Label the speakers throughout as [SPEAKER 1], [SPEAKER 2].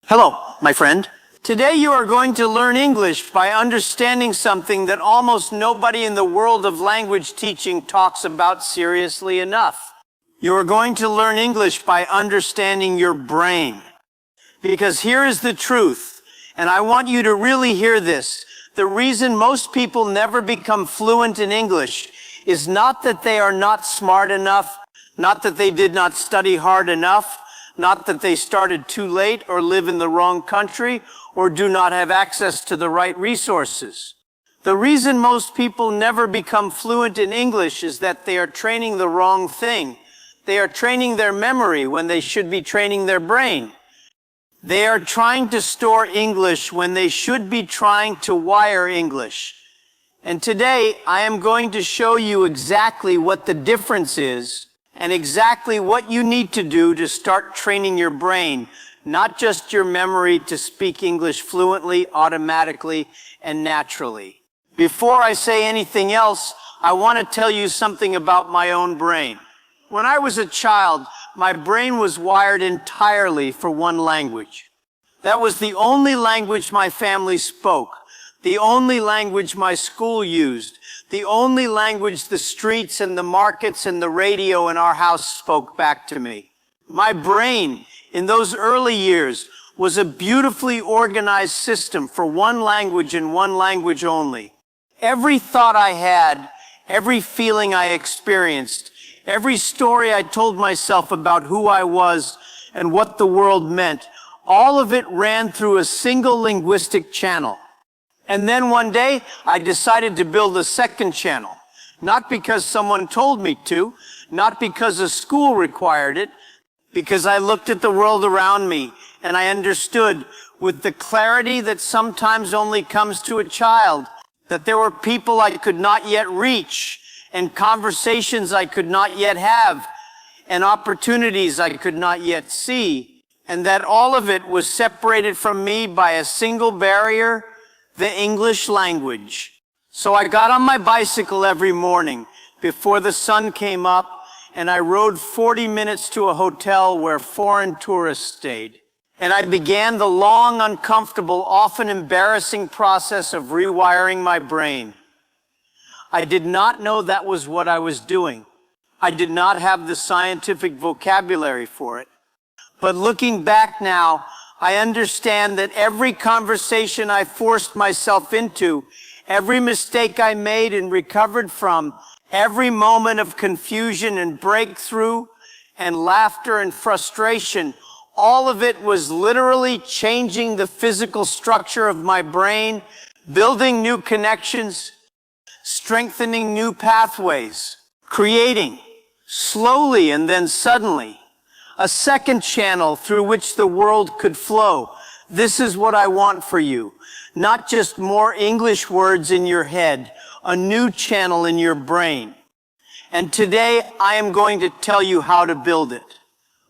[SPEAKER 1] Hello, my friend. Today you are going to learn English by understanding something that almost nobody in the world of language teaching talks about seriously enough. You are going to learn English by understanding your brain. Because here is the truth, and I want you to really hear this. The reason most people never become fluent in English is not that they are not smart enough, not that they did not study hard enough, not that they started too late or live in the wrong country or do not have access to the right resources. The reason most people never become fluent in English is that they are training the wrong thing. They are training their memory when they should be training their brain. They are trying to store English when they should be trying to wire English. And today I am going to show you exactly what the difference is and exactly what you need to do to start training your brain, not just your memory to speak English fluently, automatically, and naturally. Before I say anything else, I want to tell you something about my own brain. When I was a child, my brain was wired entirely for one language. That was the only language my family spoke, the only language my school used, the only language the streets and the markets and the radio in our house spoke back to me. My brain, in those early years, was a beautifully organized system for one language and one language only. Every thought I had, every feeling I experienced, every story I told myself about who I was and what the world meant, all of it ran through a single linguistic channel. And then one day, I decided to build a second channel. Not because someone told me to, not because a school required it, because I looked at the world around me and I understood with the clarity that sometimes only comes to a child that there were people I could not yet reach and conversations I could not yet have and opportunities I could not yet see, and that all of it was separated from me by a single barrier, the English language. So I got on my bicycle every morning before the sun came up, and I rode 40 minutes to a hotel where foreign tourists stayed. And I began the long, uncomfortable, often embarrassing process of rewiring my brain. I did not know that was what I was doing. I did not have the scientific vocabulary for it. But looking back now, I understand that every conversation I forced myself into, every mistake I made and recovered from, every moment of confusion and breakthrough and laughter and frustration, all of it was literally changing the physical structure of my brain, building new connections, strengthening new pathways, creating, slowly and then suddenly, a second channel through which the world could flow. This is what I want for you. Not just more English words in your head, a new channel in your brain. And today I am going to tell you how to build it.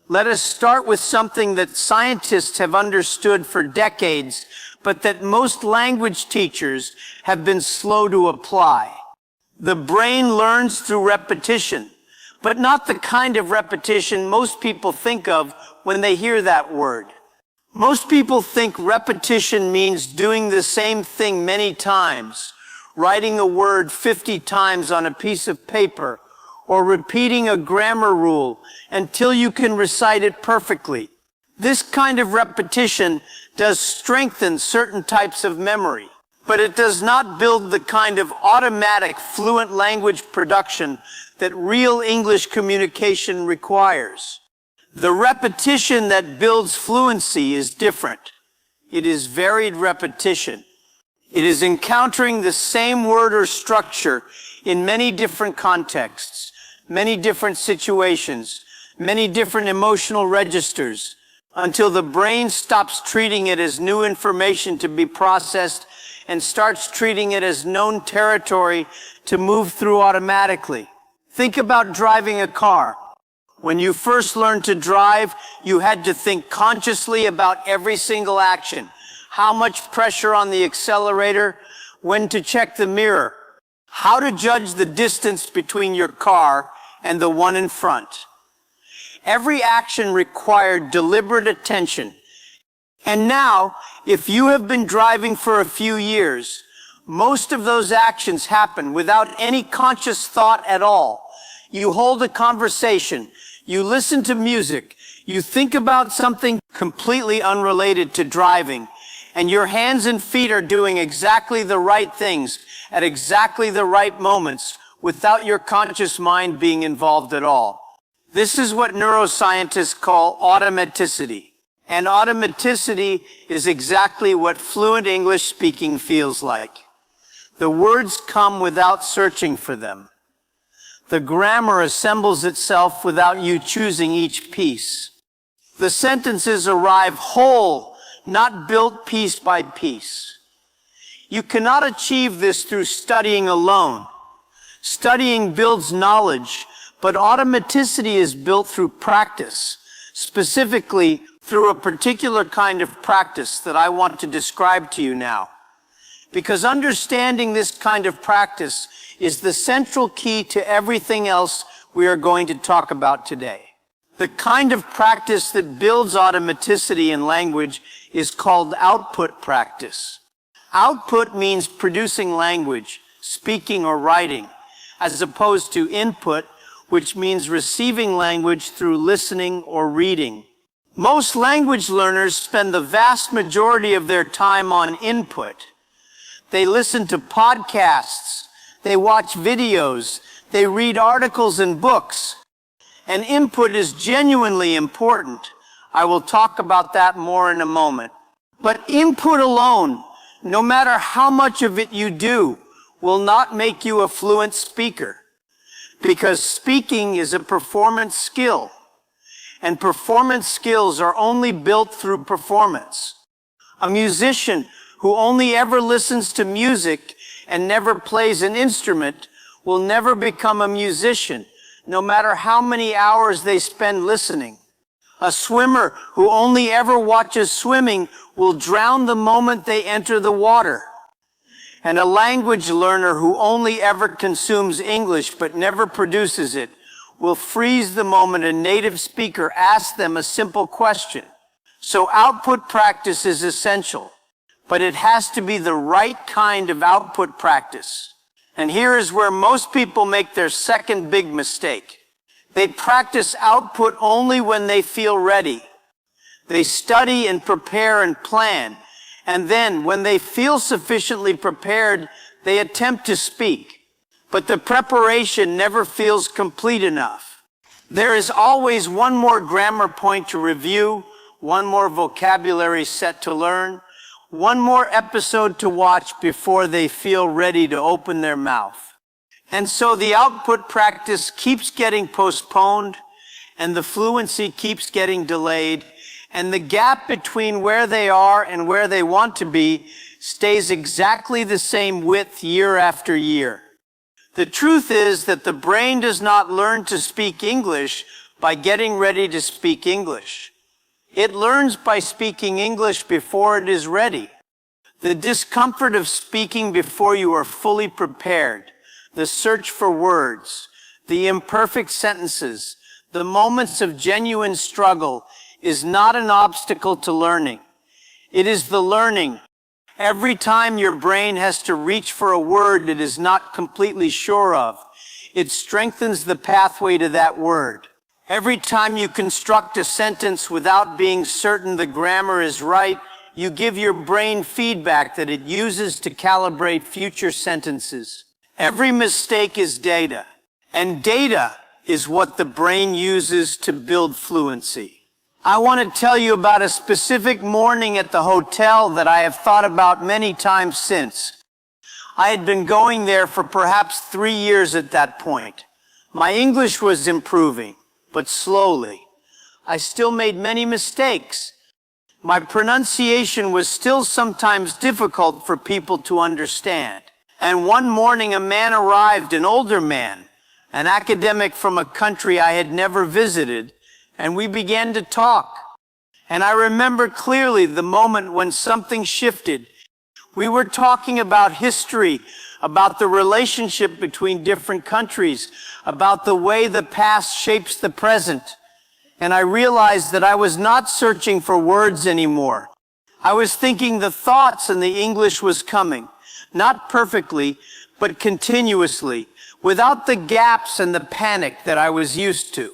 [SPEAKER 1] Let us start with something that scientists have understood for decades, but that most language teachers have been slow to apply. The brain learns through repetition. But not the kind of repetition most people think of when they hear that word. Most people think repetition means doing the same thing many times, writing a word 50 times on a piece of paper, or repeating a grammar rule until you can recite it perfectly. This kind of repetition does strengthen certain types of memory, but it does not build the kind of automatic fluent language production that real English communication requires. The repetition that builds fluency is different. It is varied repetition. It is encountering the same word or structure in many different contexts, many different situations, many different emotional registers, until the brain stops treating it as new information to be processed and starts treating it as known territory to move through automatically. Think about driving a car. When you first learned to drive, you had to think consciously about every single action. How much pressure on the accelerator, when to check the mirror, how to judge the distance between your car and the one in front. Every action required deliberate attention. And now, if you have been driving for a few years, most of those actions happen without any conscious thought at all. You hold a conversation, you listen to music, you think about something completely unrelated to driving, and your hands and feet are doing exactly the right things at exactly the right moments without your conscious mind being involved at all. This is what neuroscientists call automaticity. And automaticity is exactly what fluent English speaking feels like. The words come without searching for them. The grammar assembles itself without you choosing each piece. The sentences arrive whole, not built piece by piece. You cannot achieve this through studying alone. Studying builds knowledge, but automaticity is built through practice, specifically through a particular kind of practice that I want to describe to you now. Because understanding this kind of practice is the central key to everything else we are going to talk about today. The kind of practice that builds automaticity in language is called output practice. Output means producing language, speaking or writing, as opposed to input, which means receiving language through listening or reading. Most language learners spend the vast majority of their time on input. They listen to podcasts, they watch videos, they read articles and books. And input is genuinely important. I will talk about that more in a moment. But input alone, no matter how much of it you do, will not make you a fluent speaker. Because speaking is a performance skill. And performance skills are only built through performance. A musician who only ever listens to music and never plays an instrument will never become a musician, no matter how many hours they spend listening. A swimmer who only ever watches swimming will drown the moment they enter the water. And a language learner who only ever consumes English but never produces it will freeze the moment a native speaker asks them a simple question. So output practice is essential, but it has to be the right kind of output practice. And here is where most people make their second big mistake. They practice output only when they feel ready. They study and prepare and plan, and then when they feel sufficiently prepared, they attempt to speak. But the preparation never feels complete enough. There is always one more grammar point to review, one more vocabulary set to learn, one more episode to watch before they feel ready to open their mouth. And so the output practice keeps getting postponed, and the fluency keeps getting delayed, and the gap between where they are and where they want to be stays exactly the same width year after year. The truth is that the brain does not learn to speak English by getting ready to speak English. It learns by speaking English before it is ready. The discomfort of speaking before you are fully prepared, the search for words, the imperfect sentences, the moments of genuine struggle is not an obstacle to learning. It is the learning. Every time your brain has to reach for a word it is not completely sure of, it strengthens the pathway to that word. Every time you construct a sentence without being certain the grammar is right, you give your brain feedback that it uses to calibrate future sentences. Every mistake is data, and data is what the brain uses to build fluency. I want to tell you about a specific morning at the hotel that I have thought about many times since. I had been going there for perhaps 3 years at that point. My English was improving, but slowly. I still made many mistakes. My pronunciation was still sometimes difficult for people to understand. And one morning a man arrived, an older man, an academic from a country I had never visited, and we began to talk. And I remember clearly the moment when something shifted. We were talking about history, about the relationship between different countries, about the way the past shapes the present. And I realized that I was not searching for words anymore. I was thinking the thoughts and the English was coming, not perfectly, but continuously, without the gaps and the panic that I was used to.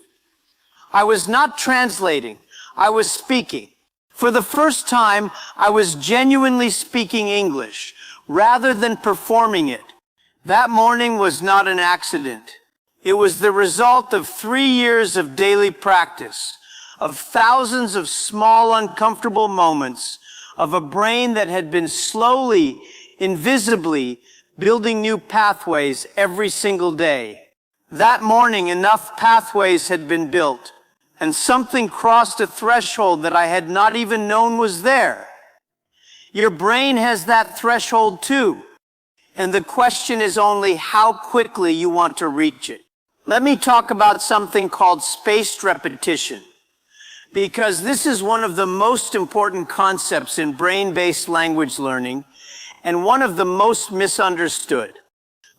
[SPEAKER 1] I was not translating, I was speaking. For the first time, I was genuinely speaking English, rather than performing it. That morning was not an accident. It was the result of 3 years of daily practice, of thousands of small, uncomfortable moments, of a brain that had been slowly, invisibly building new pathways every single day. That morning, enough pathways had been built, and something crossed a threshold that I had not even known was there. Your brain has that threshold too, and the question is only how quickly you want to reach it. Let me talk about something called spaced repetition, because this is one of the most important concepts in brain-based language learning, and one of the most misunderstood.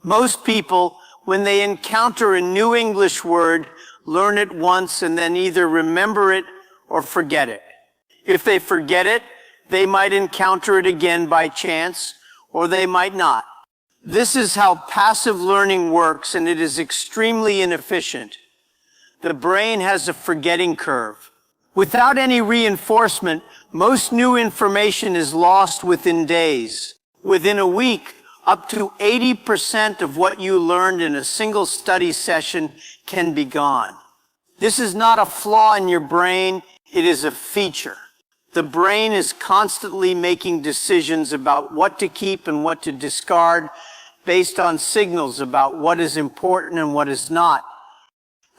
[SPEAKER 1] Most people, when they encounter a new English word, learn it once and then either remember it or forget it. If they forget it, they might encounter it again by chance, or they might not. This is how passive learning works, and it is extremely inefficient. The brain has a forgetting curve. Without any reinforcement, most new information is lost within days. Within a week, up to 80% of what you learned in a single study session can be gone. This is not a flaw in your brain, it is a feature. The brain is constantly making decisions about what to keep and what to discard based on signals about what is important and what is not.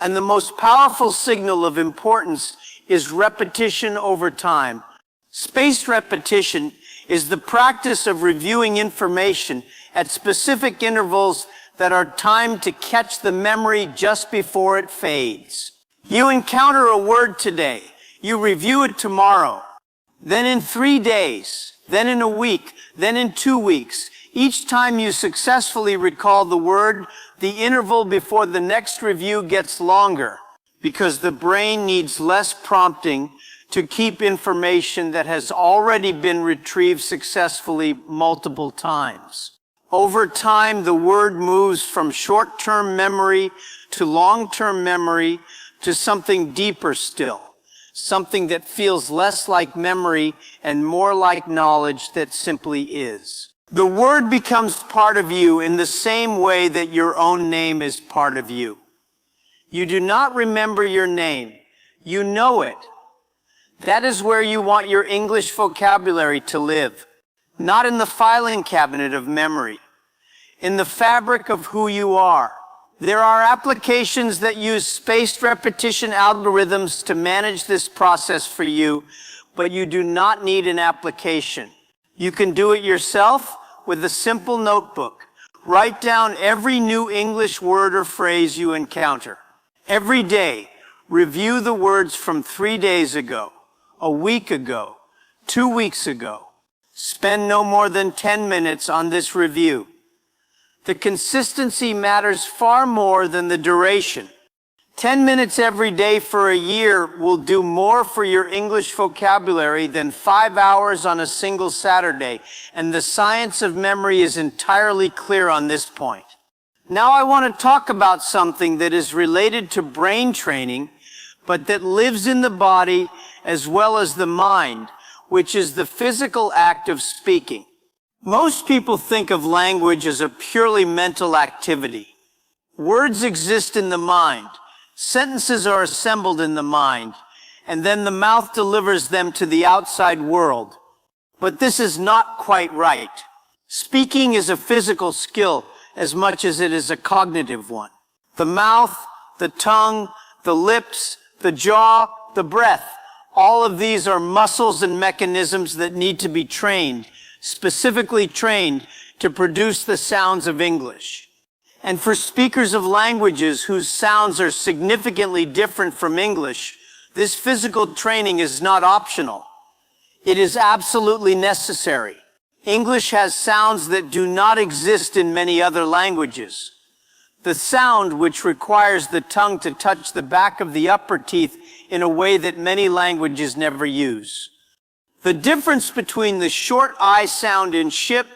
[SPEAKER 1] And the most powerful signal of importance is repetition over time. Spaced repetition is the practice of reviewing information at specific intervals that are timed to catch the memory just before it fades. You encounter a word today, you review it tomorrow, then in 3 days, then in a week, then in 2 weeks. Each time you successfully recall the word, the interval before the next review gets longer, because the brain needs less prompting to keep information that has already been retrieved successfully multiple times. Over time, the word moves from short-term memory to long-term memory to something deeper still, something that feels less like memory and more like knowledge that simply is. The word becomes part of you in the same way that your own name is part of you. You do not remember your name. You know it. That is where you want your English vocabulary to live, not in the filing cabinet of memory, in the fabric of who you are. There are applications that use spaced repetition algorithms to manage this process for you, but you do not need an application. You can do it yourself with a simple notebook. Write down every new English word or phrase you encounter. Every day, review the words from 3 days ago, a week ago, 2 weeks ago. Spend no more than 10 minutes on this review. The consistency matters far more than the duration. 10 minutes every day for a year will do more for your English vocabulary than 5 hours on a single Saturday, and the science of memory is entirely clear on this point. Now I want to talk about something that is related to brain training, but that lives in the body as well as the mind, which is the physical act of speaking. Most people think of language as a purely mental activity. Words exist in the mind. Sentences are assembled in the mind, and then the mouth delivers them to the outside world. But this is not quite right. Speaking is a physical skill as much as it is a cognitive one. The mouth, the tongue, the lips, the jaw, the breath, all of these are muscles and mechanisms that need to be trained, specifically trained to produce the sounds of English. And for speakers of languages whose sounds are significantly different from English, this physical training is not optional. It is absolutely necessary. English has sounds that do not exist in many other languages. The sound which requires the tongue to touch the back of the upper teeth in a way that many languages never use. The difference between the short I sound in ship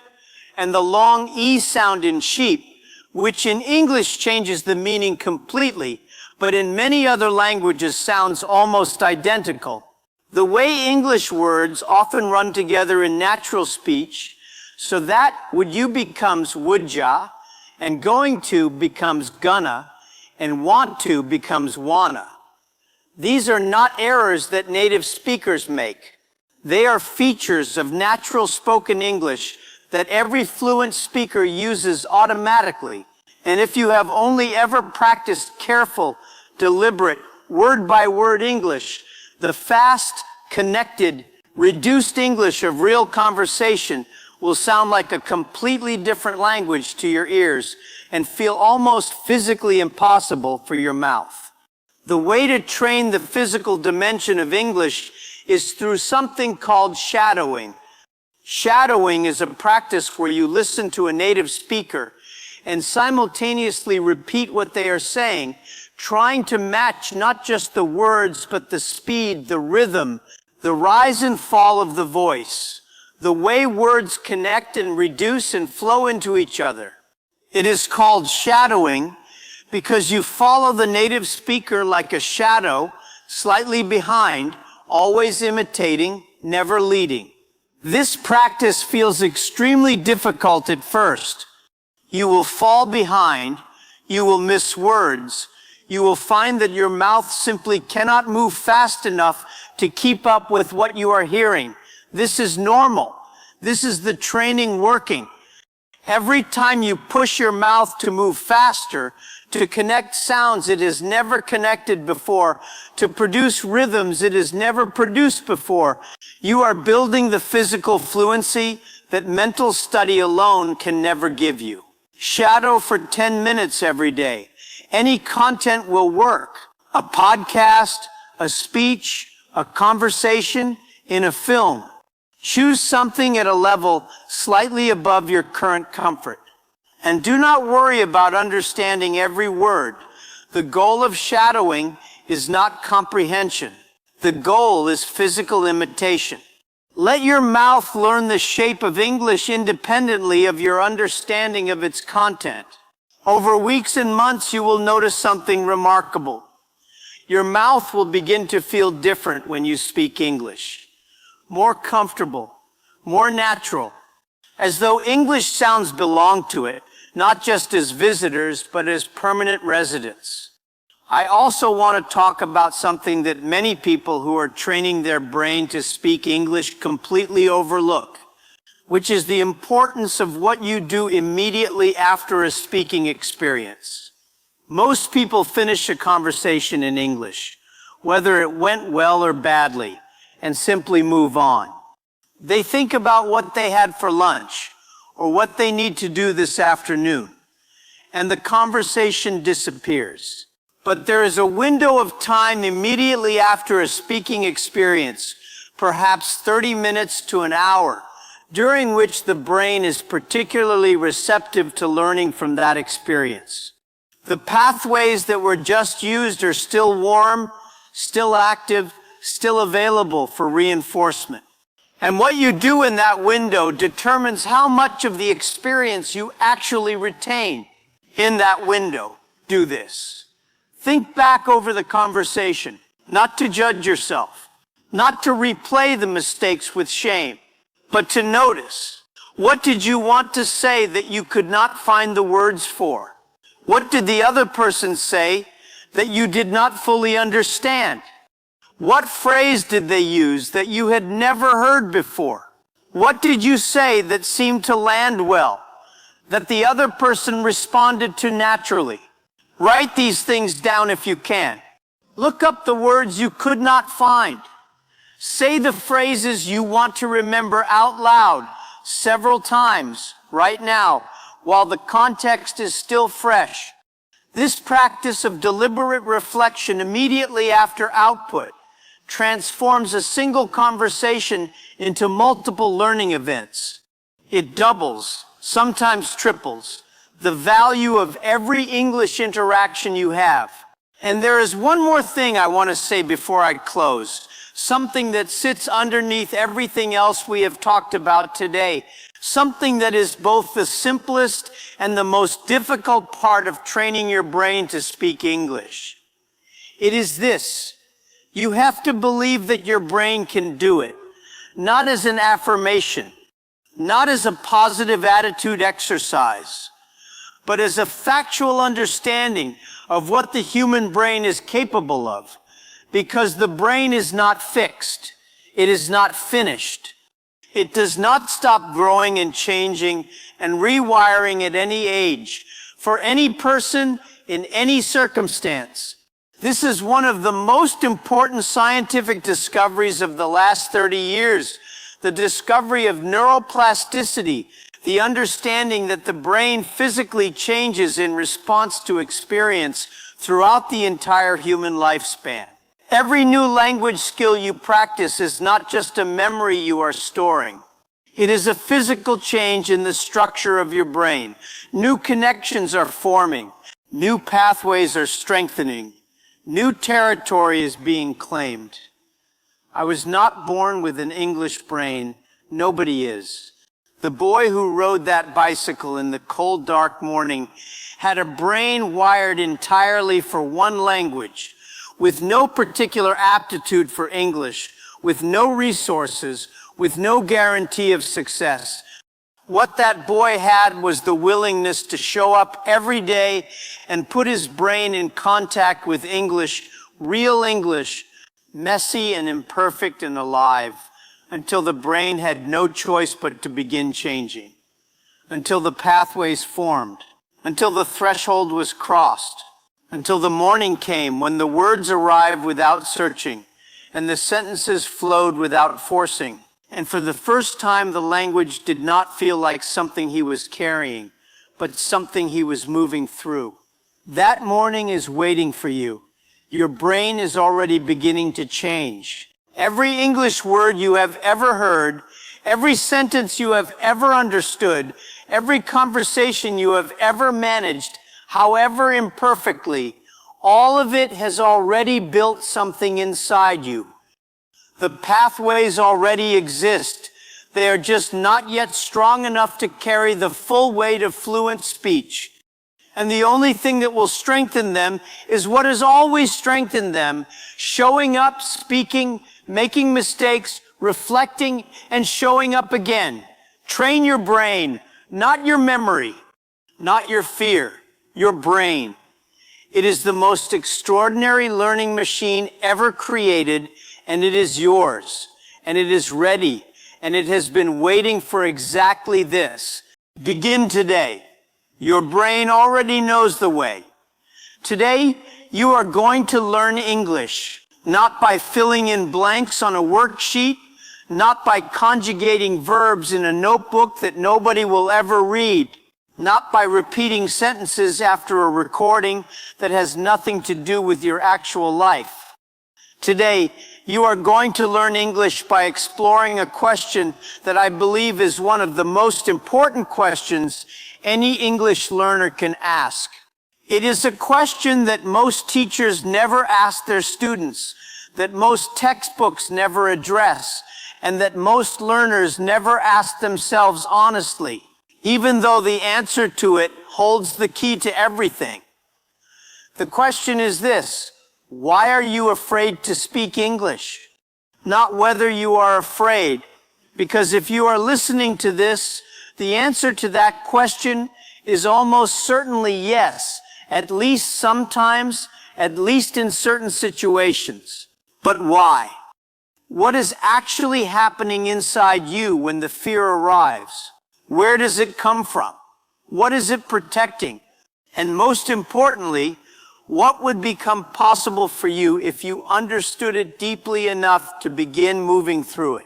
[SPEAKER 1] and the long E sound in sheep, which in English changes the meaning completely, but in many other languages sounds almost identical. The way English words often run together in natural speech, so that would you becomes would ya, and going to becomes gonna, and want to becomes wanna. These are not errors that native speakers make. They are features of natural spoken English that every fluent speaker uses automatically. And if you have only ever practiced careful, deliberate, word-by-word English, the fast, connected, reduced English of real conversation will sound like a completely different language to your ears and feel almost physically impossible for your mouth. The way to train the physical dimension of English is through something called shadowing. Shadowing is a practice where you listen to a native speaker and simultaneously repeat what they are saying, trying to match not just the words, but the speed, the rhythm, the rise and fall of the voice, the way words connect and reduce and flow into each other. It is called shadowing because you follow the native speaker like a shadow, slightly behind, always imitating, never leading. This practice feels extremely difficult at first. You will fall behind, you will miss words, you will find that your mouth simply cannot move fast enough to keep up with what you are hearing. This is normal. This is the training working. Every time you push your mouth to move faster, to connect sounds it has never connected before, to produce rhythms it has never produced before, you are building the physical fluency that mental study alone can never give you. Shadow for 10 minutes every day. Any content will work. A podcast, a speech, a conversation, in a film. Choose something at a level slightly above your current comfort. And do not worry about understanding every word. The goal of shadowing is not comprehension. The goal is physical imitation. Let your mouth learn the shape of English independently of your understanding of its content. Over weeks and months, you will notice something remarkable. Your mouth will begin to feel different when you speak English. More comfortable, more natural, as though English sounds belong to it, not just as visitors, but as permanent residents. I also want to talk about something that many people who are training their brain to speak English completely overlook, which is the importance of what you do immediately after a speaking experience. Most people finish a conversation in English, whether it went well or badly, and simply move on. They think about what they had for lunch or what they need to do this afternoon, and the conversation disappears. But there is a window of time immediately after a speaking experience, perhaps 30 minutes to an hour, during which the brain is particularly receptive to learning from that experience. The pathways that were just used are still warm, still active, still available for reinforcement. And what you do in that window determines how much of the experience you actually retain in that window. Do this. Think back over the conversation, not to judge yourself, not to replay the mistakes with shame, but to notice. What did you want to say that you could not find the words for? What did the other person say that you did not fully understand? What phrase did they use that you had never heard before? What did you say that seemed to land well, that the other person responded to naturally? Write these things down if you can. Look up the words you could not find. Say the phrases you want to remember out loud several times right now while the context is still fresh. This practice of deliberate reflection immediately after output transforms a single conversation into multiple learning events. It doubles, sometimes triples, the value of every English interaction you have. And there is one more thing I want to say before I close, something that sits underneath everything else we have talked about today, something that is both the simplest and the most difficult part of training your brain to speak English. It is this: you have to believe that your brain can do it, not as an affirmation, not as a positive attitude exercise, but as a factual understanding of what the human brain is capable of. Because the brain is not fixed. It is not finished. It does not stop growing and changing and rewiring at any age, for any person, in any circumstance. This is one of the most important scientific discoveries of the last 30 years, the discovery of neuroplasticity, the understanding that the brain physically changes in response to experience throughout the entire human lifespan. Every new language skill you practice is not just a memory you are storing. It is a physical change in the structure of your brain. New connections are forming. New pathways are strengthening. New territory is being claimed. I was not born with an English brain. Nobody is. The boy who rode that bicycle in the cold, dark morning had a brain wired entirely for one language, with no particular aptitude for English, with no resources, with no guarantee of success. What that boy had was the willingness to show up every day and put his brain in contact with English, real English, messy and imperfect and alive, until the brain had no choice but to begin changing, until the pathways formed, until the threshold was crossed, until the morning came when the words arrived without searching and the sentences flowed without forcing. And for the first time, the language did not feel like something he was carrying, but something he was moving through. That morning is waiting for you. Your brain is already beginning to change. Every English word you have ever heard, every sentence you have ever understood, every conversation you have ever managed, however imperfectly, all of it has already built something inside you. The pathways already exist. They are just not yet strong enough to carry the full weight of fluent speech. And the only thing that will strengthen them is what has always strengthened them: showing up, speaking, making mistakes, reflecting, and showing up again. Train your brain, not your memory, not your fear, your brain. It is the most extraordinary learning machine ever created, and it is yours, and it is ready, and it has been waiting for exactly this. Begin today. Your brain already knows the way. Today, you are going to learn English, not by filling in blanks on a worksheet, not by conjugating verbs in a notebook that nobody will ever read, not by repeating sentences after a recording that has nothing to do with your actual life. Today, you are going to learn English by exploring a question that I believe is one of the most important questions any English learner can ask. It is a question that most teachers never ask their students, that most textbooks never address, and that most learners never ask themselves honestly, even though the answer to it holds the key to everything. The question is this: why are you afraid to speak English? Not whether you are afraid, because if you are listening to this, the answer to that question is almost certainly yes, at least sometimes, at least in certain situations. But why? What is actually happening inside you when the fear arrives? Where does it come from? What is it protecting? And most importantly, what would become possible for you if you understood it deeply enough to begin moving through it?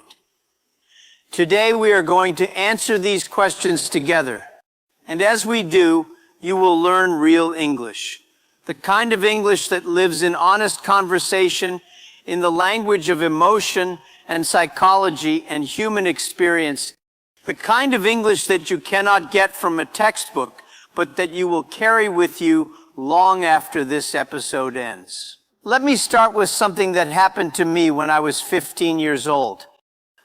[SPEAKER 1] Today we are going to answer these questions together. And as we do, you will learn real English. The kind of English that lives in honest conversation, in the language of emotion and psychology and human experience. The kind of English that you cannot get from a textbook, but that you will carry with you long after this episode ends. Let me start with something that happened to me when I was 15 years old.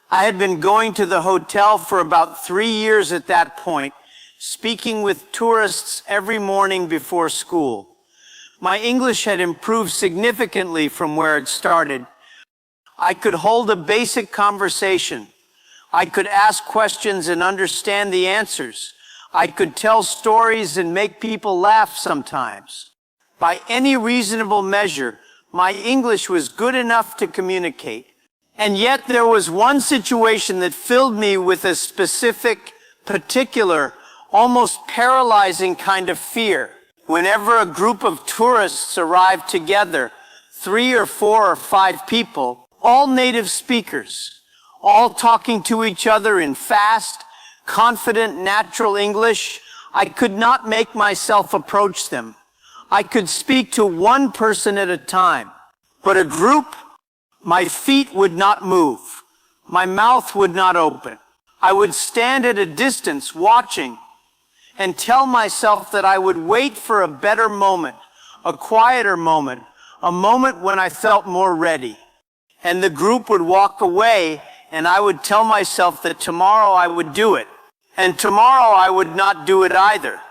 [SPEAKER 1] I had been going to the hotel for about 3 years at that point, speaking with tourists every morning before school. My English had improved significantly from where it started. I could hold a basic conversation. I could ask questions and understand the answers. I could tell stories and make people laugh sometimes. By any reasonable measure, my English was good enough to communicate. And yet there was one situation that filled me with a specific, particular, almost paralyzing kind of fear. Whenever a group of tourists arrived together, 3 or 4 or 5 people, all native speakers, all talking to each other in fast, confident, natural English, I could not make myself approach them. I could speak to one person at a time, but a group, my feet would not move. My mouth would not open. I would stand at a distance watching and tell myself that I would wait for a better moment, a quieter moment, a moment when I felt more ready. And the group would walk away and I would tell myself that tomorrow I would do it. And tomorrow I would not do it either.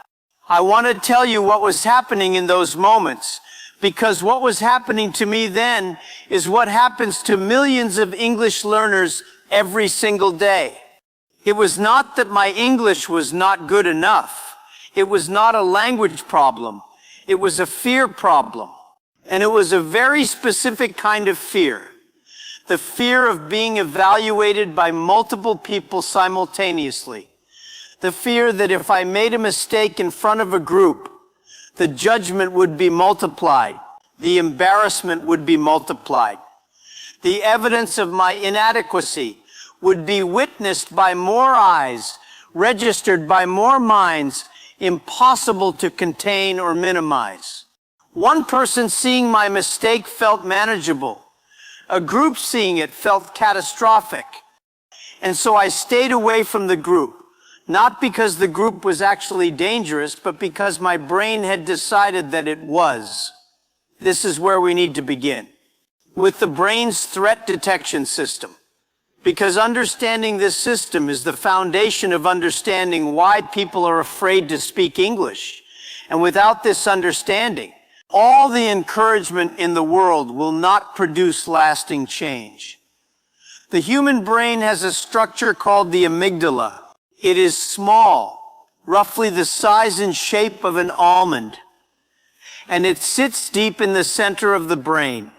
[SPEAKER 1] I want to tell you what was happening in those moments, because what was happening to me then is what happens to millions of English learners every single day. It was not that my English was not good enough. It was not a language problem. It was a fear problem. And it was a very specific kind of fear. The fear of being evaluated by multiple people simultaneously. The fear that if I made a mistake in front of a group, the judgment would be multiplied. The embarrassment would be multiplied. The evidence of my inadequacy would be witnessed by more eyes, registered by more minds, impossible to contain or minimize. One person seeing my mistake felt manageable. A group seeing it felt catastrophic. And so I stayed away from the group. Not because the group was actually dangerous, but because my brain had decided that it was. This is where we need to begin. With the brain's threat detection system. Because understanding this system is the foundation of understanding why people are afraid to speak English. And without this understanding, all the encouragement in the world will not produce lasting change. The human brain has a structure called the amygdala. It is small, roughly the size and shape of an almond, and it sits deep in the center of the brain.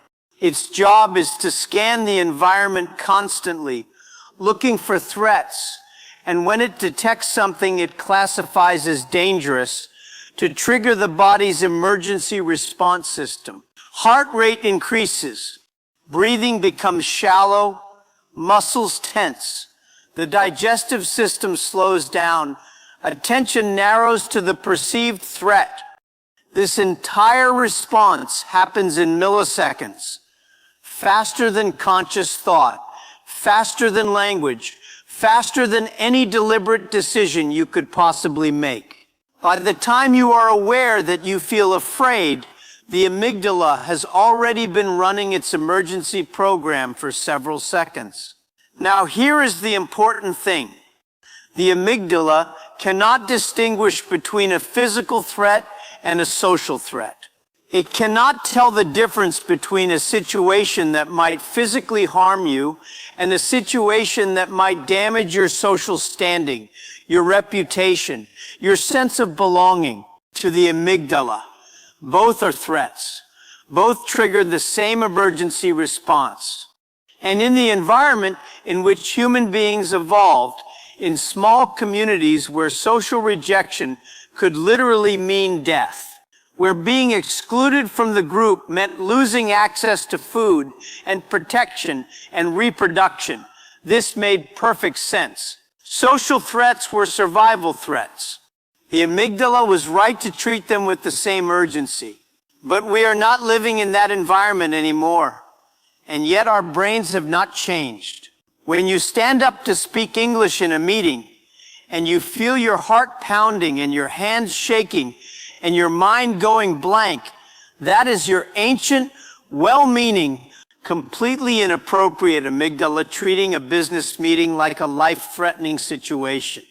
[SPEAKER 1] Its job is to scan the environment constantly, looking for threats, and when it detects something it classifies as dangerous, to trigger the body's emergency response system. Heart rate increases, breathing becomes shallow, muscles tense. The digestive system slows down. Attention narrows to the perceived threat. This entire response happens in milliseconds. Faster than conscious thought. Faster than language. Faster than any deliberate decision you could possibly make. By the time you are aware that you feel afraid, the amygdala has already been running its emergency program for several seconds. Now here is the important thing. The amygdala cannot distinguish between a physical threat and a social threat. It cannot tell the difference between a situation that might physically harm you and a situation that might damage your social standing, your reputation, your sense of belonging. To the amygdala, both are threats. Both trigger the same emergency response. And in the environment in which human beings evolved, in small communities where social rejection could literally mean death, where being excluded from the group meant losing access to food and protection and reproduction, this made perfect sense. Social threats were survival threats. The amygdala was right to treat them with the same urgency. But we are not living in that environment anymore. And yet our brains have not changed. When you stand up to speak English in a meeting and you feel your heart pounding and your hands shaking and your mind going blank, that is your ancient, Well-meaning, completely inappropriate amygdala treating a business meeting like a life-threatening situation.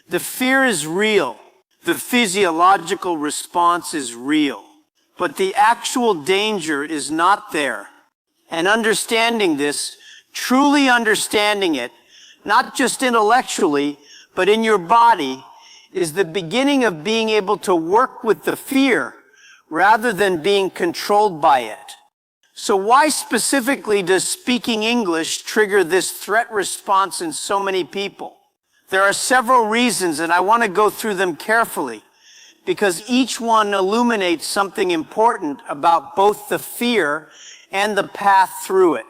[SPEAKER 1] The fear is real. The physiological response is real. But the actual danger is not there. And understanding this, truly understanding it, not just intellectually, but in your body, is the beginning of being able to work with the fear rather than being controlled by it. So why specifically does speaking English trigger this threat response in so many people? There are several reasons, and I want to go through them carefully, because each one illuminates something important about both the fear and the path through it.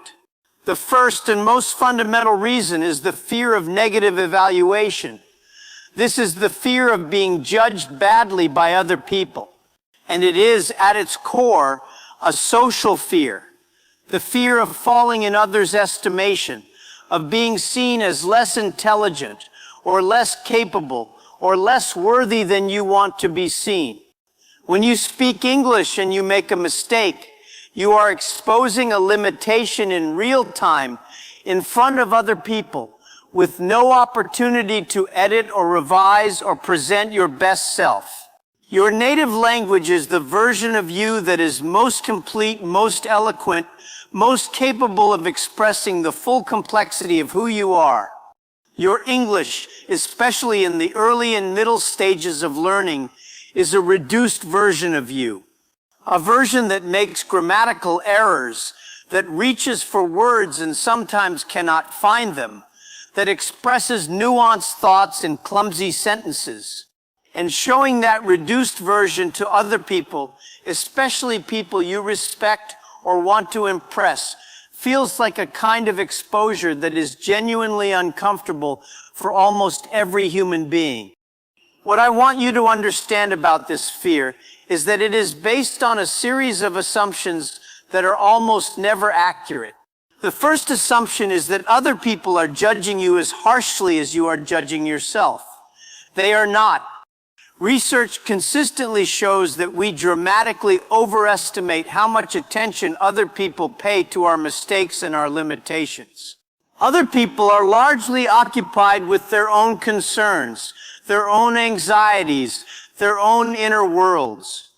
[SPEAKER 1] The first and most fundamental reason is the fear of negative evaluation. This is the fear of being judged badly by other people. And it is, at its core, a social fear. The fear of falling in others' estimation, of being seen as less intelligent, or less capable, or less worthy than you want to be seen. When you speak English and you make a mistake, you are exposing a limitation in real time in front of other people with no opportunity to edit or revise or present your best self. Your native language is the version of you that is most complete, most eloquent, most capable of expressing the full complexity of who you are. Your English, especially in the early and middle stages of learning, is a reduced version of you. A version that makes grammatical errors, that reaches for words and sometimes cannot find them, that expresses nuanced thoughts in clumsy sentences. And showing that reduced version to other people, especially people you respect or want to impress, feels like a kind of exposure that is genuinely uncomfortable for almost every human being. What I want you to understand about this fear is that it is based on a series of assumptions that are almost never accurate. The first assumption is that other people are judging you as harshly as you are judging yourself. They are not. Research consistently shows that we dramatically overestimate how much attention other people pay to our mistakes and our limitations. Other people are largely occupied with their own concerns, their own anxieties, their own inner worlds.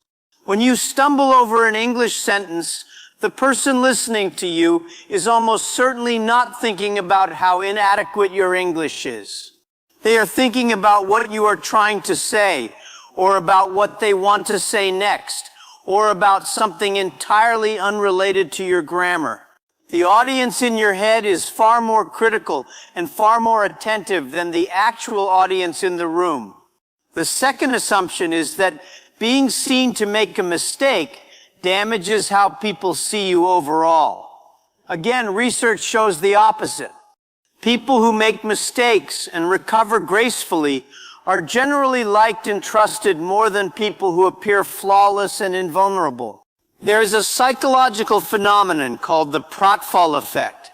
[SPEAKER 1] When you stumble over an English sentence, the person listening to you is almost certainly not thinking about how inadequate your English is. They are thinking about what you are trying to say, or about what they want to say next, or about something entirely unrelated to your grammar. The audience in your head is far more critical and far more attentive than the actual audience in the room. The second assumption is that being seen to make a mistake damages how people see you overall. Again, research shows the opposite. People who make mistakes and recover gracefully are generally liked and trusted more than people who appear flawless and invulnerable. There is a psychological phenomenon called the pratfall effect.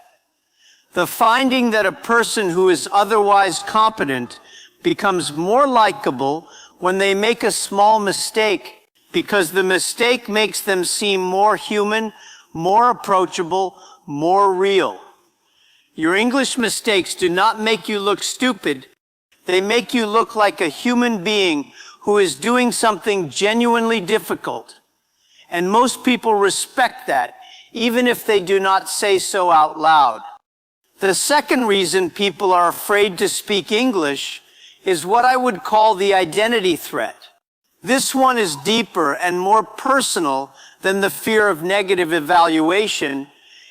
[SPEAKER 1] The finding that a person who is otherwise competent becomes more likable when they make a small mistake, because the mistake makes them seem more human, more approachable, more real. Your English mistakes do not make you look stupid. They make you look like a human being who is doing something genuinely difficult. And most people respect that, even if they do not say so out loud. The second reason people are afraid to speak English is what I would call the identity threat. This one is deeper and more personal than the fear of negative evaluation,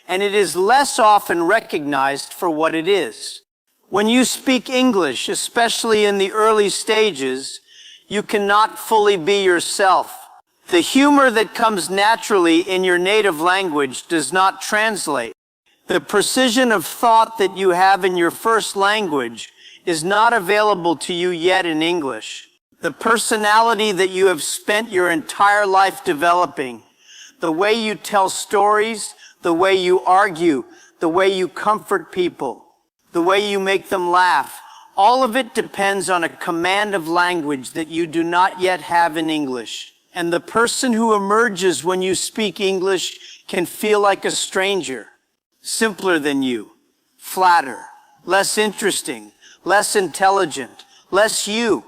[SPEAKER 1] and it is less often recognized for what it is. When you speak English, especially in the early stages, you cannot fully be yourself. The humor that comes naturally in your native language does not translate. The precision of thought that you have in your first language is not available to you yet in English. The personality that you have spent your entire life developing, the way you tell stories, the way you argue, the way you comfort people, the way you make them laugh, all of it depends on a command of language that you do not yet have in English. And the person who emerges when you speak English can feel like a stranger, simpler than you, flatter, less interesting, less intelligent, less you.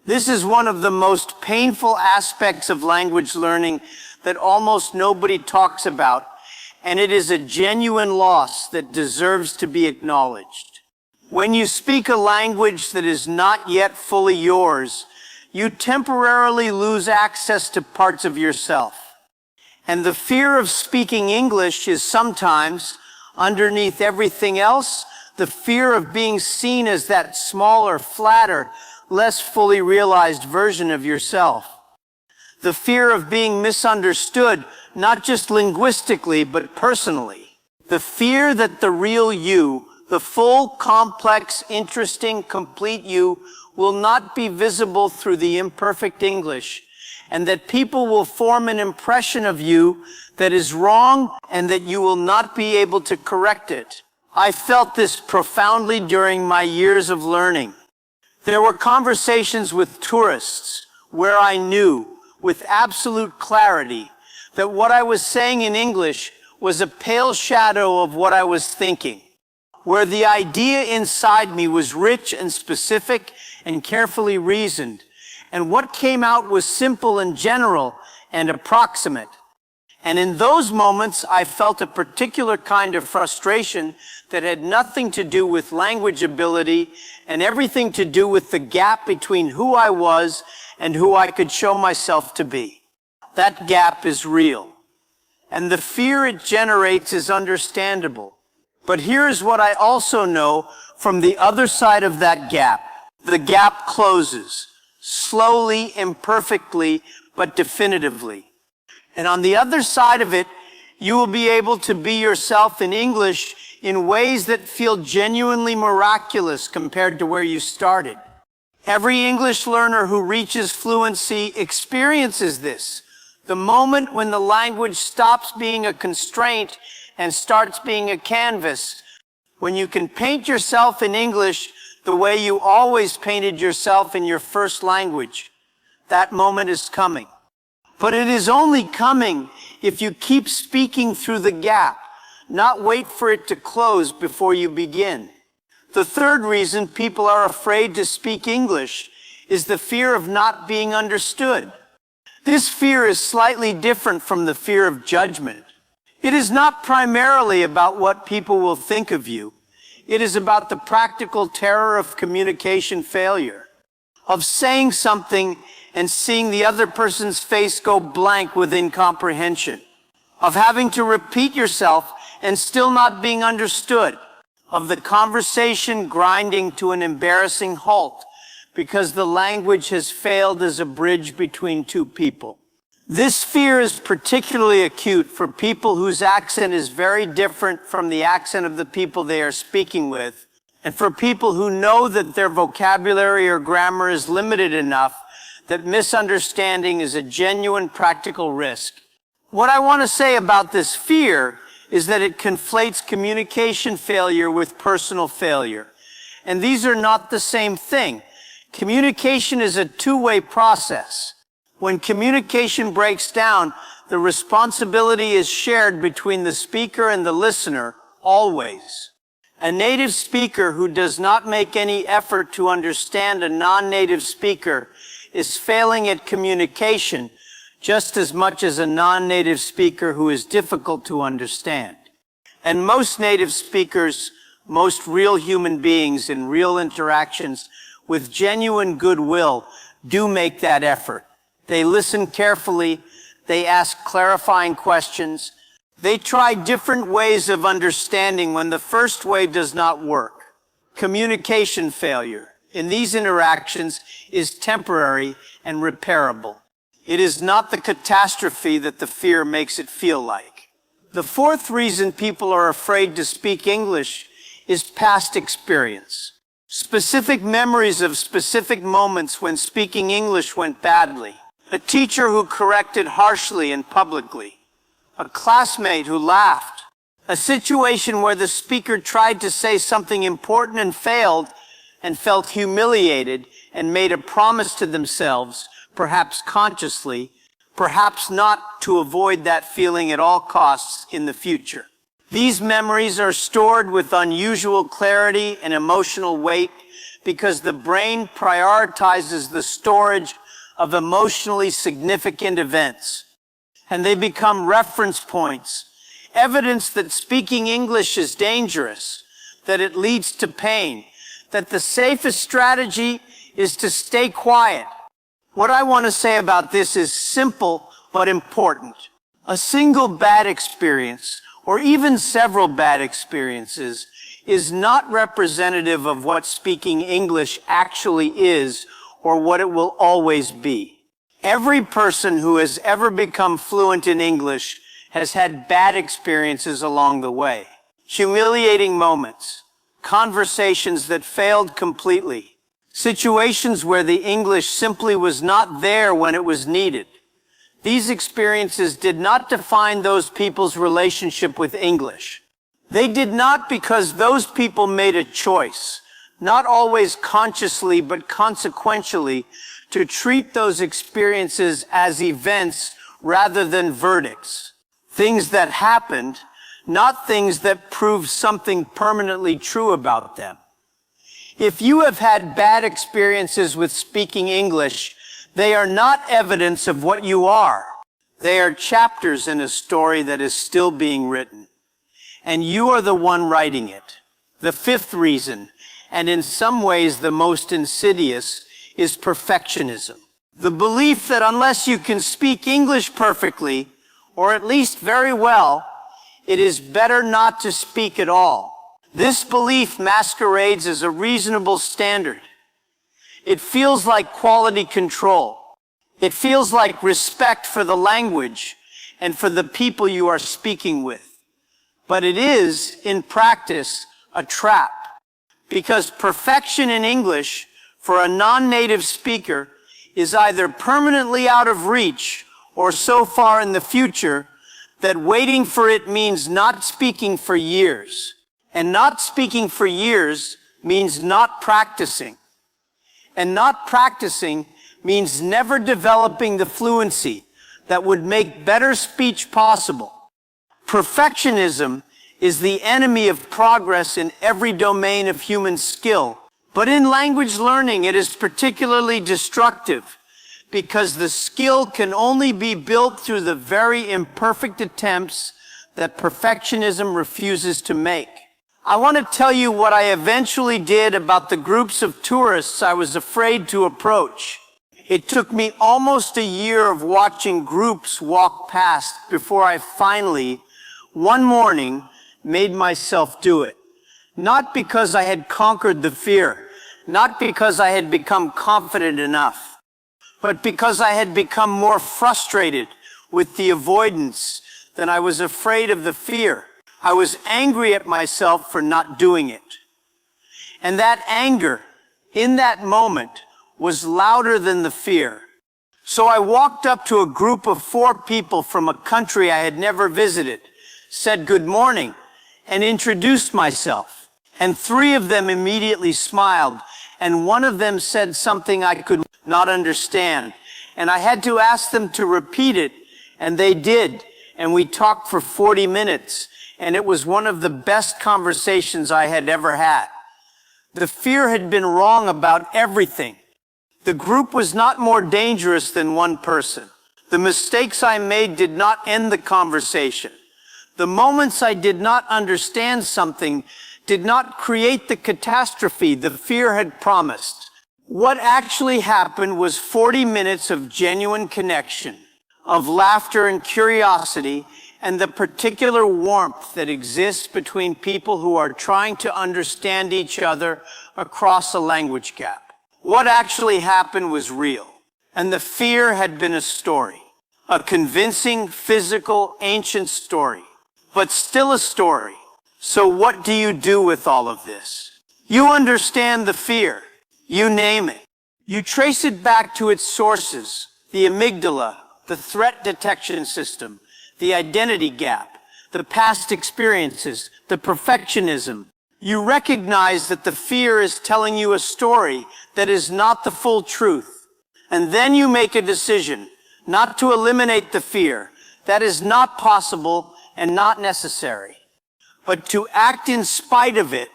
[SPEAKER 1] This is one of the most painful aspects of language learning that almost nobody talks about, and it is a genuine loss that deserves to be acknowledged. When you speak a language that is not yet fully yours, you temporarily lose access to parts of yourself. And the fear of speaking English is sometimes, underneath everything else, the fear of being seen as that smaller, flatter, less fully realized version of yourself. The fear of being misunderstood, not just linguistically, but personally. The fear that the real you, the full, complex, interesting, complete you, will not be visible through the imperfect English, and that people will form an impression of you that is wrong and that you will not be able to correct it. I felt this profoundly during my years of learning. There were conversations with tourists where I knew with absolute clarity that what I was saying in English was a pale shadow of what I was thinking, where the idea inside me was rich and specific and carefully reasoned, and what came out was simple and general and approximate. And in those moments, I felt a particular kind of frustration that had nothing to do with language ability and everything to do with the gap between who I was and who I could show myself to be. That gap is real, and the fear it generates is understandable. But here's what I also know from the other side of that gap. The gap closes, slowly, imperfectly, but definitively. And on the other side of it, you will be able to be yourself in English in ways that feel genuinely miraculous compared to where you started. Every English learner who reaches fluency experiences this. The moment when the language stops being a constraint and starts being a canvas, when you can paint yourself in English the way you always painted yourself in your first language. That moment is coming. But it is only coming if you keep speaking through the gap, not wait for it to close before you begin. The third reason people are afraid to speak English is the fear of not being understood. This fear is slightly different from the fear of judgment. It is not primarily about what people will think of you. It is about the practical terror of communication failure, of saying something and seeing the other person's face go blank with incomprehension, of having to repeat yourself and still not being understood, of the conversation grinding to an embarrassing halt because the language has failed as a bridge between two people. This fear is particularly acute for people whose accent is very different from the accent of the people they are speaking with, and for people who know that their vocabulary or grammar is limited enough that misunderstanding is a genuine practical risk. What I want to say about this fear is that it conflates communication failure with personal failure. And these are not the same thing. Communication is a two-way process. When communication breaks down, the responsibility is shared between the speaker and the listener, always. A native speaker who does not make any effort to understand a non-native speaker is failing at communication just as much as a non-native speaker who is difficult to understand. And most native speakers, most real human beings in real interactions with genuine goodwill do make that effort. They listen carefully, they ask clarifying questions, they try different ways of understanding when the first way does not work. Communication failure in these interactions is temporary and repairable. It is not the catastrophe that the fear makes it feel like. The fourth reason people are afraid to speak English is past experience. Specific memories of specific moments when speaking English went badly. A teacher who corrected harshly and publicly. A classmate who laughed. A situation where the speaker tried to say something important and failed and felt humiliated and made a promise to themselves, perhaps consciously, perhaps not to avoid that feeling at all costs in the future. These memories are stored with unusual clarity and emotional weight because the brain prioritizes the storage of emotionally significant events. And they become reference points, evidence that speaking English is dangerous, that it leads to pain, that the safest strategy is to stay quiet. What I want to say about this is simple but important. A single bad experience, or even several bad experiences, is not representative of what speaking English actually is or what it will always be. Every person who has ever become fluent in English has had bad experiences along the way. Humiliating moments, conversations that failed completely, situations where the English simply was not there when it was needed. These experiences did not define those people's relationship with English. They did not because those people made a choice, not always consciously but consequentially, to treat those experiences as events rather than verdicts. Things that happened, not things that prove something permanently true about them. If you have had bad experiences with speaking English, they are not evidence of what you are. They are chapters in a story that is still being written. And you are the one writing it. The fifth reason, and in some ways the most insidious, is perfectionism. The belief that unless you can speak English perfectly, or at least very well, it is better not to speak at all. This belief masquerades as a reasonable standard. It feels like quality control. It feels like respect for the language and for the people you are speaking with. But it is, in practice, a trap. Because perfection in English for a non-native speaker is either permanently out of reach or so far in the future that waiting for it means not speaking for years. And not speaking for years means not practicing. And not practicing means never developing the fluency that would make better speech possible. Perfectionism is the enemy of progress in every domain of human skill. But in language learning, it is particularly destructive because the skill can only be built through the very imperfect attempts that perfectionism refuses to make. I want to tell you what I eventually did about the groups of tourists I was afraid to approach. It took me almost a year of watching groups walk past before I finally, one morning, made myself do it. Not because I had conquered the fear, not because I had become confident enough, but because I had become more frustrated with the avoidance than I was afraid of the fear. I was angry at myself for not doing it. And that anger, in that moment, was louder than the fear. So I walked up to a group of 4 people from a country I had never visited, said good morning, and introduced myself. And 3 of them immediately smiled, and one of them said something I could not understand. And I had to ask them to repeat it, and they did. And we talked for 40 minutes, and it was one of the best conversations I had ever had. The fear had been wrong about everything. The group was not more dangerous than one person. The mistakes I made did not end the conversation. The moments I did not understand something did not create the catastrophe the fear had promised. What actually happened was 40 minutes of genuine connection, of laughter and curiosity, and the particular warmth that exists between people who are trying to understand each other across a language gap. What actually happened was real, and the fear had been a story, a convincing, physical, ancient story, but still a story. So what do you do with all of this? You understand the fear. You name it. You trace it back to its sources, the amygdala, the threat detection system, the identity gap, the past experiences, the perfectionism. You recognize that the fear is telling you a story that is not the full truth. And then you make a decision, not to eliminate the fear. That is not possible and not necessary. But to act in spite of it,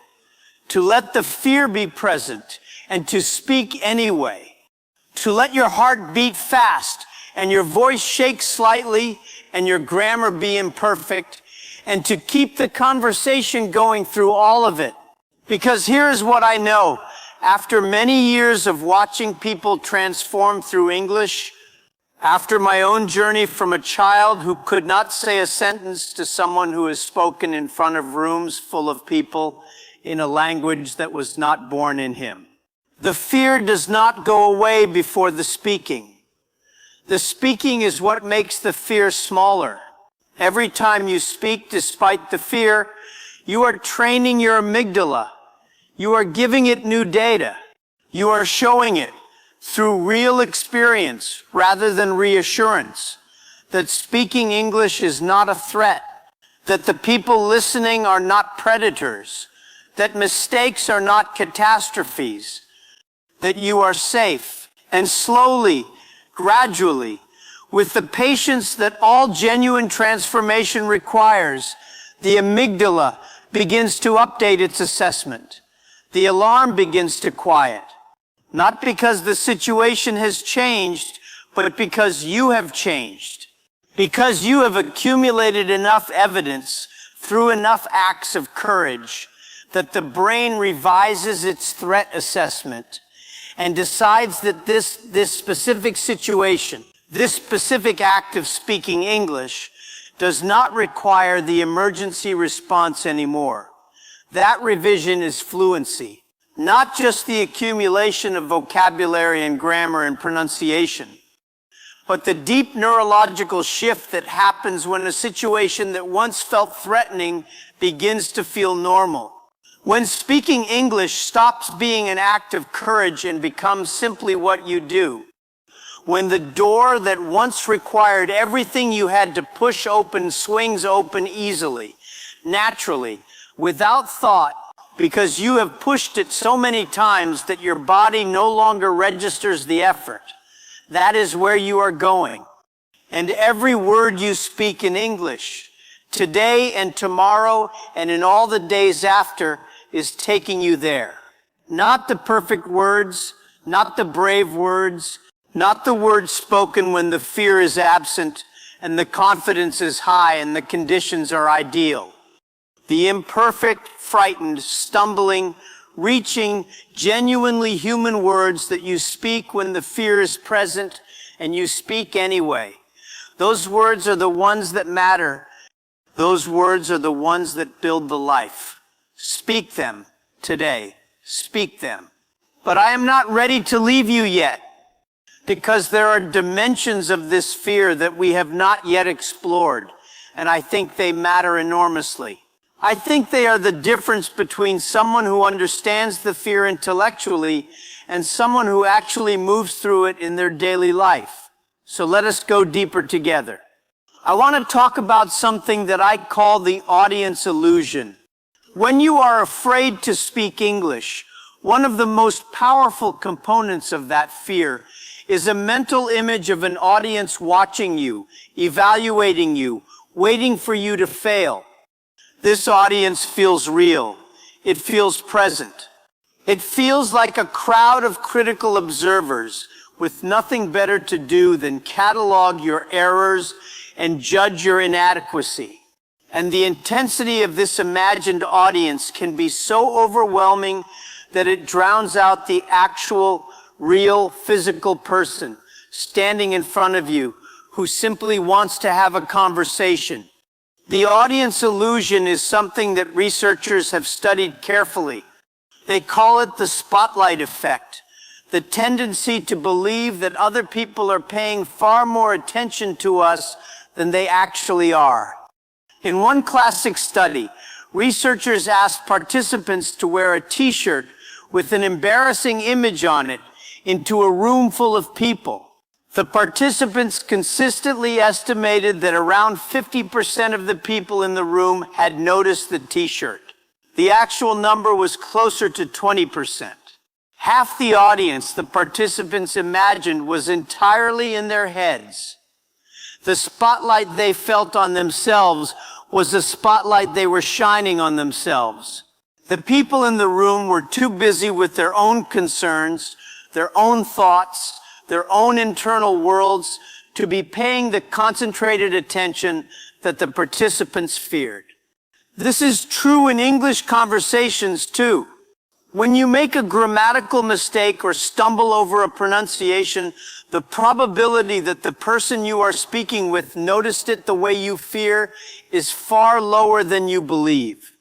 [SPEAKER 1] to let the fear be present and to speak anyway. To let your heart beat fast and your voice shake slightly and your grammar be imperfect, and to keep the conversation going through all of it. Because here's what I know. After many years of watching people transform through English, after my own journey from a child who could not say a sentence to someone who has spoken in front of rooms full of people in a language that was not born in him, the fear does not go away before the speaking. The speaking is what makes the fear smaller. Every time you speak despite the fear, you are training your amygdala. You are giving it new data. You are showing it through real experience rather than reassurance that speaking English is not a threat, that the people listening are not predators, that mistakes are not catastrophes, that you are safe. And slowly, gradually, with the patience that all genuine transformation requires, the amygdala begins to update its assessment. The alarm begins to quiet. Not because the situation has changed, but because you have changed. Because you have accumulated enough evidence through enough acts of courage that the brain revises its threat assessment and decides that this specific situation, this specific act of speaking English, does not require the emergency response anymore. That revision is fluency, not just the accumulation of vocabulary and grammar and pronunciation, but the deep neurological shift that happens when a situation that once felt threatening begins to feel normal. When speaking English stops being an act of courage and becomes simply what you do. When the door that once required everything you had to push open swings open easily, naturally, without thought, because you have pushed it so many times that your body no longer registers the effort. That is where you are going. And every word you speak in English, today and tomorrow and in all the days after, is taking you there. Not the perfect words, not the brave words, not the words spoken when the fear is absent and the confidence is high and the conditions are ideal. The imperfect, frightened, stumbling, reaching, genuinely human words that you speak when the fear is present and you speak anyway. Those words are the ones that matter. Those words are the ones that build the life. Speak them today. Speak them. But I am not ready to leave you yet, because there are dimensions of this fear that we have not yet explored, and I think they matter enormously. I think they are the difference between someone who understands the fear intellectually and someone who actually moves through it in their daily life. So let us go deeper together. I want to talk about something that I call the audience illusion. When you are afraid to speak English, one of the most powerful components of that fear is a mental image of an audience watching you, evaluating you, waiting for you to fail. This audience feels real. It feels present. It feels like a crowd of critical observers with nothing better to do than catalog your errors and judge your inadequacy. And the intensity of this imagined audience can be so overwhelming that it drowns out the actual, real, physical person standing in front of you who simply wants to have a conversation. The audience illusion is something that researchers have studied carefully. They call it the spotlight effect, the tendency to believe that other people are paying far more attention to us than they actually are. In one classic study, researchers asked participants to wear a t-shirt with an embarrassing image on it into a room full of people. The participants consistently estimated that around 50% of the people in the room had noticed the t-shirt. The actual number was closer to 20%. Half the audience the participants imagined was entirely in their heads. The spotlight they felt on themselves was the spotlight they were shining on themselves. The people in the room were too busy with their own concerns, their own thoughts, their own internal worlds to be paying the concentrated attention that the participants feared. This is true in English conversations too. When you make a grammatical mistake or stumble over a pronunciation, the probability that the person you are speaking with noticed it the way you fear is far lower than you believe.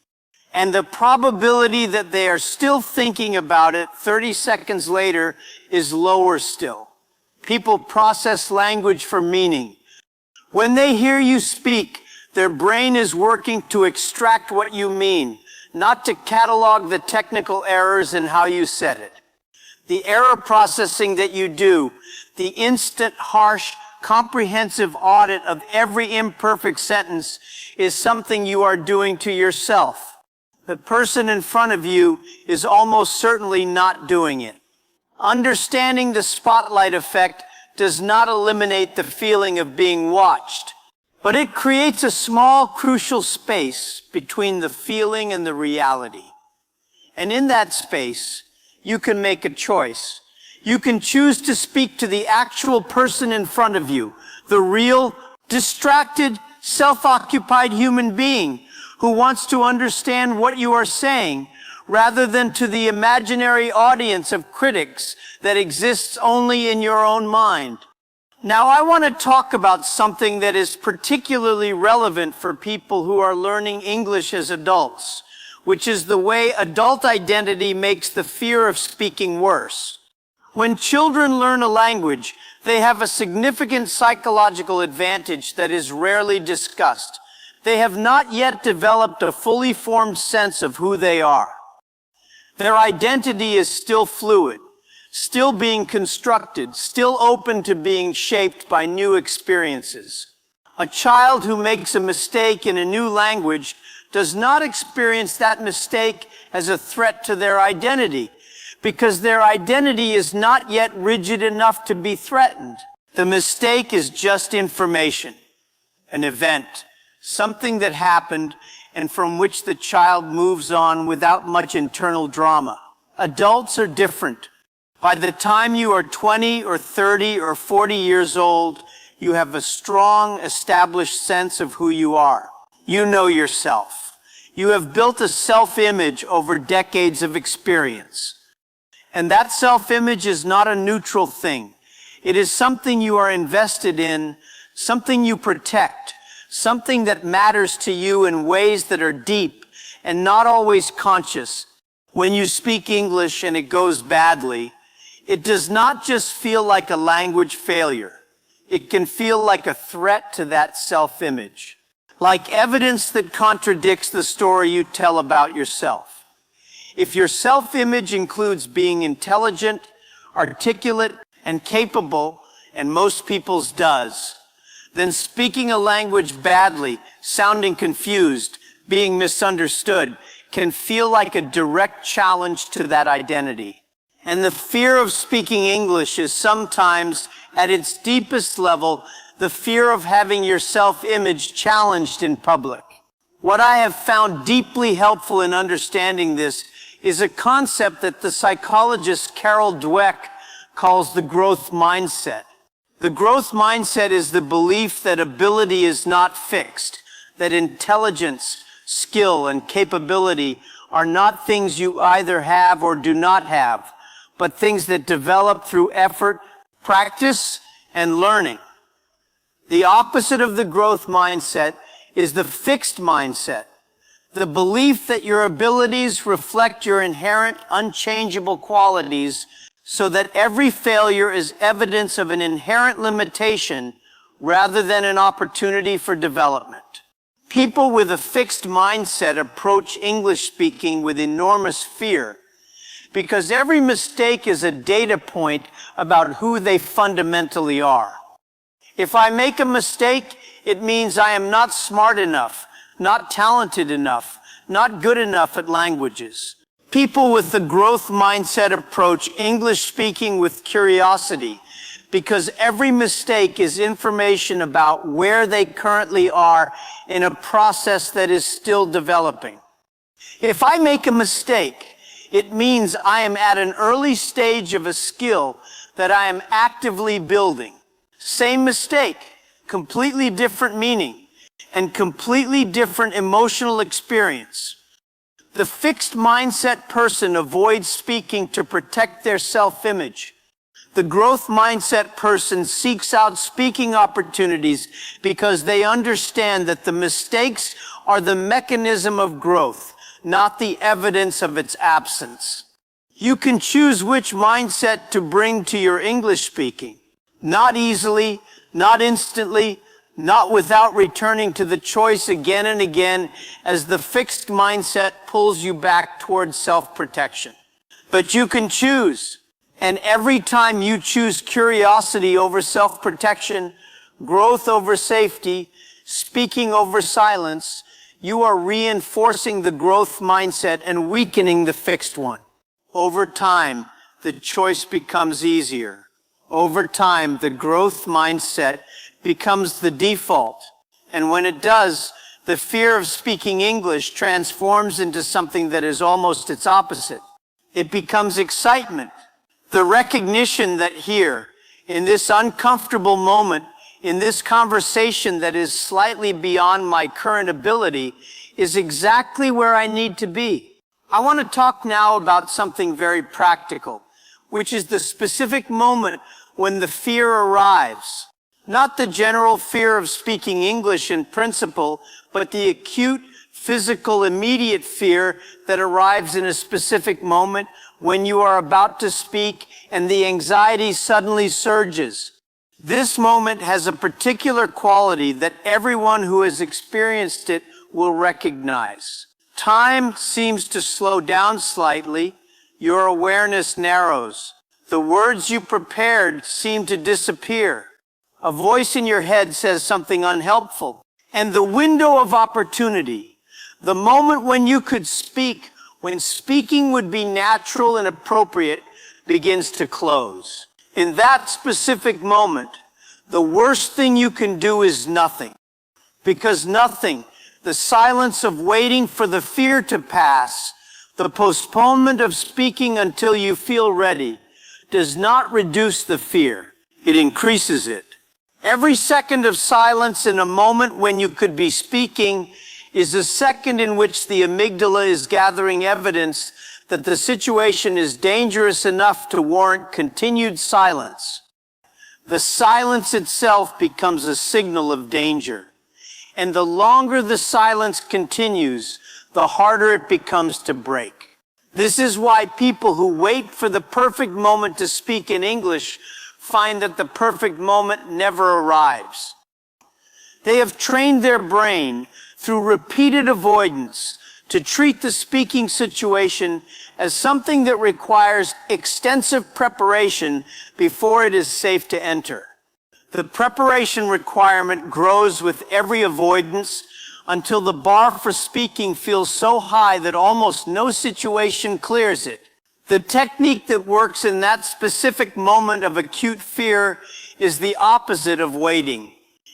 [SPEAKER 1] And the probability that they are still thinking about it 30 seconds later is lower still. People process language for meaning. When they hear you speak, their brain is working to extract what you mean, not to catalog the technical errors in how you said it. The error processing that you do, the instant, harsh, comprehensive audit of every imperfect sentence is something you are doing to yourself. The person in front of you is almost certainly not doing it. Understanding the spotlight effect does not eliminate the feeling of being watched, but it creates a small, crucial space between the feeling and the reality. And in that space, you can make a choice. You can choose to speak to the actual person in front of you, the real, distracted, self-occupied human being who wants to understand what you are saying, rather than to the imaginary audience of critics that exists only in your own mind. Now, I want to talk about something that is particularly relevant for people who are learning English as adults, which is the way adult identity makes the fear of speaking worse. When children learn a language, they have a significant psychological advantage that is rarely discussed. They have not yet developed a fully formed sense of who they are. Their identity is still fluid, still being constructed, still open to being shaped by new experiences. A child who makes a mistake in a new language does not experience that mistake as a threat to their identity, because their identity is not yet rigid enough to be threatened. The mistake is just information, an event, something that happened and from which the child moves on without much internal drama. Adults are different. By the time you are 20 or 30 or 40 years old, you have a strong, established sense of who you are. You know yourself. You have built a self-image over decades of experience. And that self-image is not a neutral thing. It is something you are invested in, something you protect, something that matters to you in ways that are deep and not always conscious. When you speak English and it goes badly, it does not just feel like a language failure. It can feel like a threat to that self-image, like evidence that contradicts the story you tell about yourself. If your self-image includes being intelligent, articulate, and capable, and most people's does, then speaking a language badly, sounding confused, being misunderstood, can feel like a direct challenge to that identity. And the fear of speaking English is sometimes, at its deepest level, the fear of having your self-image challenged in public. What I have found deeply helpful in understanding this is a concept that the psychologist Carol Dweck calls the growth mindset. The growth mindset is the belief that ability is not fixed, that intelligence, skill, and capability are not things you either have or do not have, but things that develop through effort, practice, and learning. The opposite of the growth mindset is the fixed mindset, the belief that your abilities reflect your inherent unchangeable qualities, so that every failure is evidence of an inherent limitation rather than an opportunity for development. People with a fixed mindset approach English speaking with enormous fear, because every mistake is a data point about who they fundamentally are. If I make a mistake, it means I am not smart enough, not talented enough, not good enough at languages. People with the growth mindset approach English speaking with curiosity, because every mistake is information about where they currently are in a process that is still developing. If I make a mistake, it means I am at an early stage of a skill that I am actively building. Same mistake, completely different meaning, and completely different emotional experience. The fixed mindset person avoids speaking to protect their self-image. The growth mindset person seeks out speaking opportunities because they understand that the mistakes are the mechanism of growth, not the evidence of its absence. You can choose which mindset to bring to your English speaking. Not easily, not instantly, not without returning to the choice again and again as the fixed mindset pulls you back towards self-protection. But you can choose. And every time you choose curiosity over self-protection, growth over safety, speaking over silence, you are reinforcing the growth mindset and weakening the fixed one. Over time, the choice becomes easier. Over time, the growth mindset becomes the default. And when it does, the fear of speaking English transforms into something that is almost its opposite. It becomes excitement. The recognition that here, in this uncomfortable moment, in this conversation that is slightly beyond my current ability, is exactly where I need to be. I want to talk now about something very practical, which is the specific moment when the fear arrives. Not the general fear of speaking English in principle, but the acute, physical, immediate fear that arrives in a specific moment when you are about to speak and the anxiety suddenly surges. This moment has a particular quality that everyone who has experienced it will recognize. Time seems to slow down slightly. Your awareness narrows. The words you prepared seem to disappear. A voice in your head says something unhelpful. And the window of opportunity, the moment when you could speak, when speaking would be natural and appropriate, begins to close. In that specific moment, the worst thing you can do is nothing. Because nothing, the silence of waiting for the fear to pass, the postponement of speaking until you feel ready, does not reduce the fear. It increases it. Every second of silence in a moment when you could be speaking is a second in which the amygdala is gathering evidence that the situation is dangerous enough to warrant continued silence. The silence itself becomes a signal of danger. And the longer the silence continues, the harder it becomes to break. This is why people who wait for the perfect moment to speak in English find that the perfect moment never arrives. They have trained their brain through repeated avoidance to treat the speaking situation as something that requires extensive preparation before it is safe to enter. The preparation requirement grows with every avoidance until the bar for speaking feels so high that almost no situation clears it. The technique that works in that specific moment of acute fear is the opposite of waiting.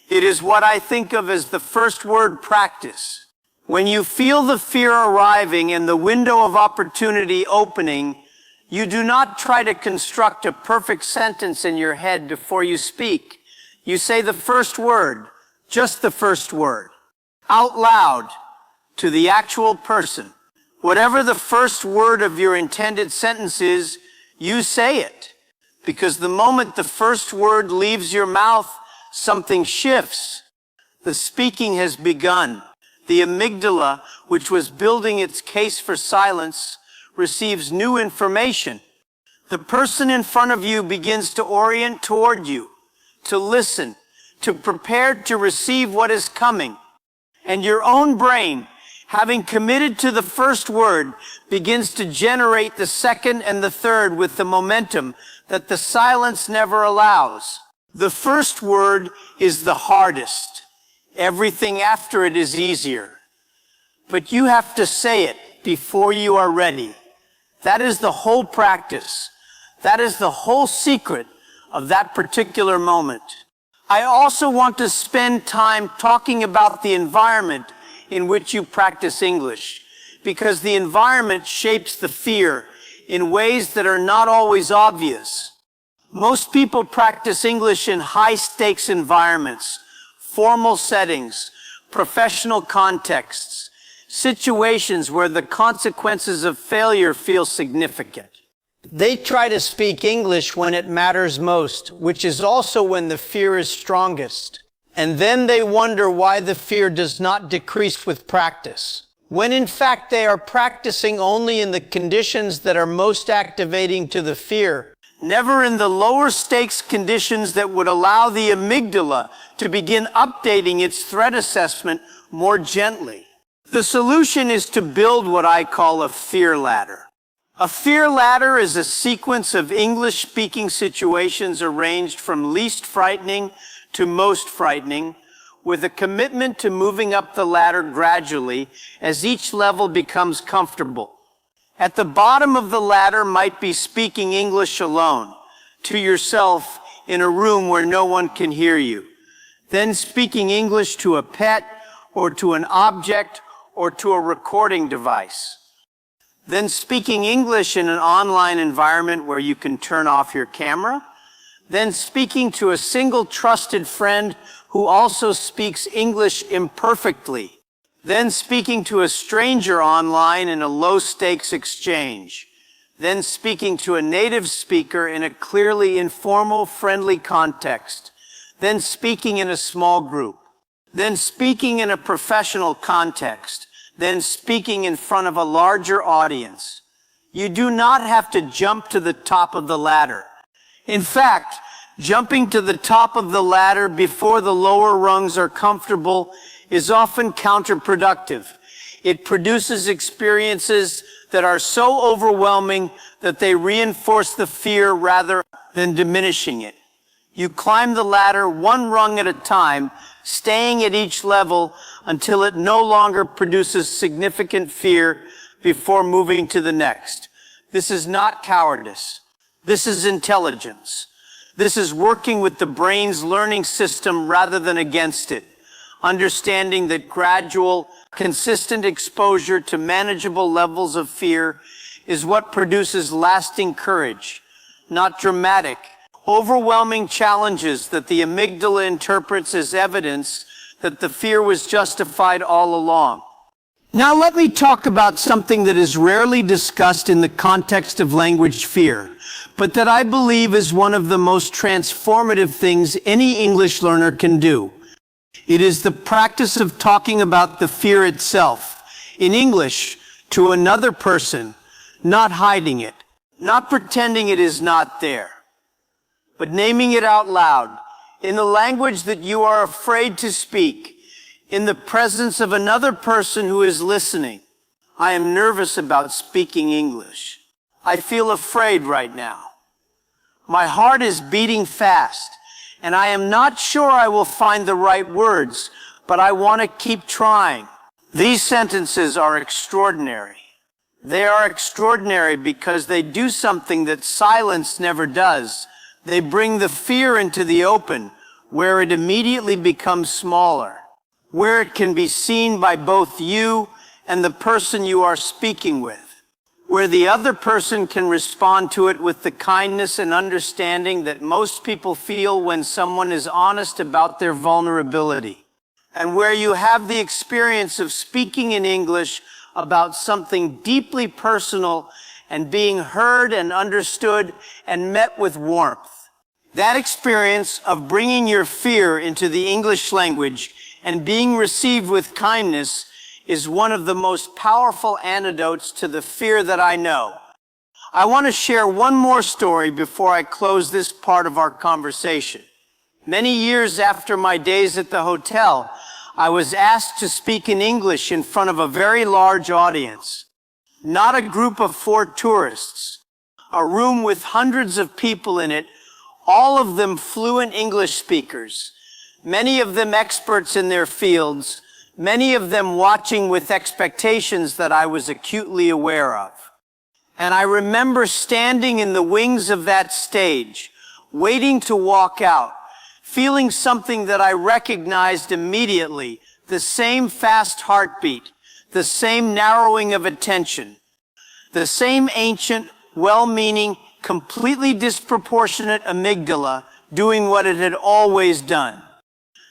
[SPEAKER 1] It is what I think of as the first word practice. When you feel the fear arriving and the window of opportunity opening, you do not try to construct a perfect sentence in your head before you speak. You say the first word, just the first word, out loud to the actual person. Whatever the first word of your intended sentence is, you say it. Because the moment the first word leaves your mouth, something shifts. The speaking has begun. The amygdala, which was building its case for silence, receives new information. The person in front of you begins to orient toward you, to listen, to prepare to receive what is coming. And your own brain, having committed to the first word, begins to generate the second and the third with the momentum that the silence never allows. The first word is the hardest. Everything after it is easier. But you have to say it before you are ready. That is the whole practice. That is the whole secret of that particular moment. I also want to spend time talking about the environment in which you practice English, because the environment shapes the fear in ways that are not always obvious. Most people practice English in high-stakes environments, formal settings, professional contexts, situations where the consequences of failure feel significant. They try to speak English when it matters most, which is also when the fear is strongest. And then they wonder why the fear does not decrease with practice, when in fact they are practicing only in the conditions that are most activating to the fear, never in the lower stakes conditions that would allow the amygdala to begin updating its threat assessment more gently. The solution is to build what I call a fear ladder. A fear ladder is a sequence of English-speaking situations arranged from least frightening to most frightening, with a commitment to moving up the ladder gradually as each level becomes comfortable. At the bottom of the ladder might be speaking English alone, to yourself in a room where no one can hear you. Then speaking English to a pet, or to an object, or to a recording device. Then speaking English in an online environment where you can turn off your camera. Then speaking to a single trusted friend who also speaks English imperfectly. Then speaking to a stranger online in a low-stakes exchange. Then speaking to a native speaker in a clearly informal, friendly context. Then speaking in a small group. Then speaking in a professional context. Then speaking in front of a larger audience. You do not have to jump to the top of the ladder. In fact, jumping to the top of the ladder before the lower rungs are comfortable is often counterproductive. It produces experiences that are so overwhelming that they reinforce the fear rather than diminishing it. You climb the ladder one rung at a time, staying at each level until it no longer produces significant fear before moving to the next. This is not cowardice. This is intelligence. This is working with the brain's learning system rather than against it, understanding that gradual, consistent exposure to manageable levels of fear is what produces lasting courage, not dramatic, overwhelming challenges that the amygdala interprets as evidence that the fear was justified all along. Now let me talk about something that is rarely discussed in the context of language fear, but that I believe is one of the most transformative things any English learner can do. It is the practice of talking about the fear itself, in English, to another person, not hiding it, not pretending it is not there, but naming it out loud, in the language that you are afraid to speak, in the presence of another person who is listening. I am nervous about speaking English. I feel afraid right now. My heart is beating fast, and I am not sure I will find the right words, but I want to keep trying. These sentences are extraordinary. They are extraordinary because they do something that silence never does. They bring the fear into the open, where it immediately becomes smaller, where it can be seen by both you and the person you are speaking with, where the other person can respond to it with the kindness and understanding that most people feel when someone is honest about their vulnerability, and where you have the experience of speaking in English about something deeply personal and being heard and understood and met with warmth. That experience of bringing your fear into the English language and being received with kindness is one of the most powerful antidotes to the fear that I know. I want to share one more story before I close this part of our conversation. Many years after my days at the hotel, I was asked to speak in English in front of a very large audience. Not a group of 4 tourists, a room with hundreds of people in it, all of them fluent English speakers, many of them experts in their fields, many of them watching with expectations that I was acutely aware of. And I remember standing in the wings of that stage, waiting to walk out, feeling something that I recognized immediately, the same fast heartbeat, the same narrowing of attention, the same ancient, well-meaning, completely disproportionate amygdala doing what it had always done.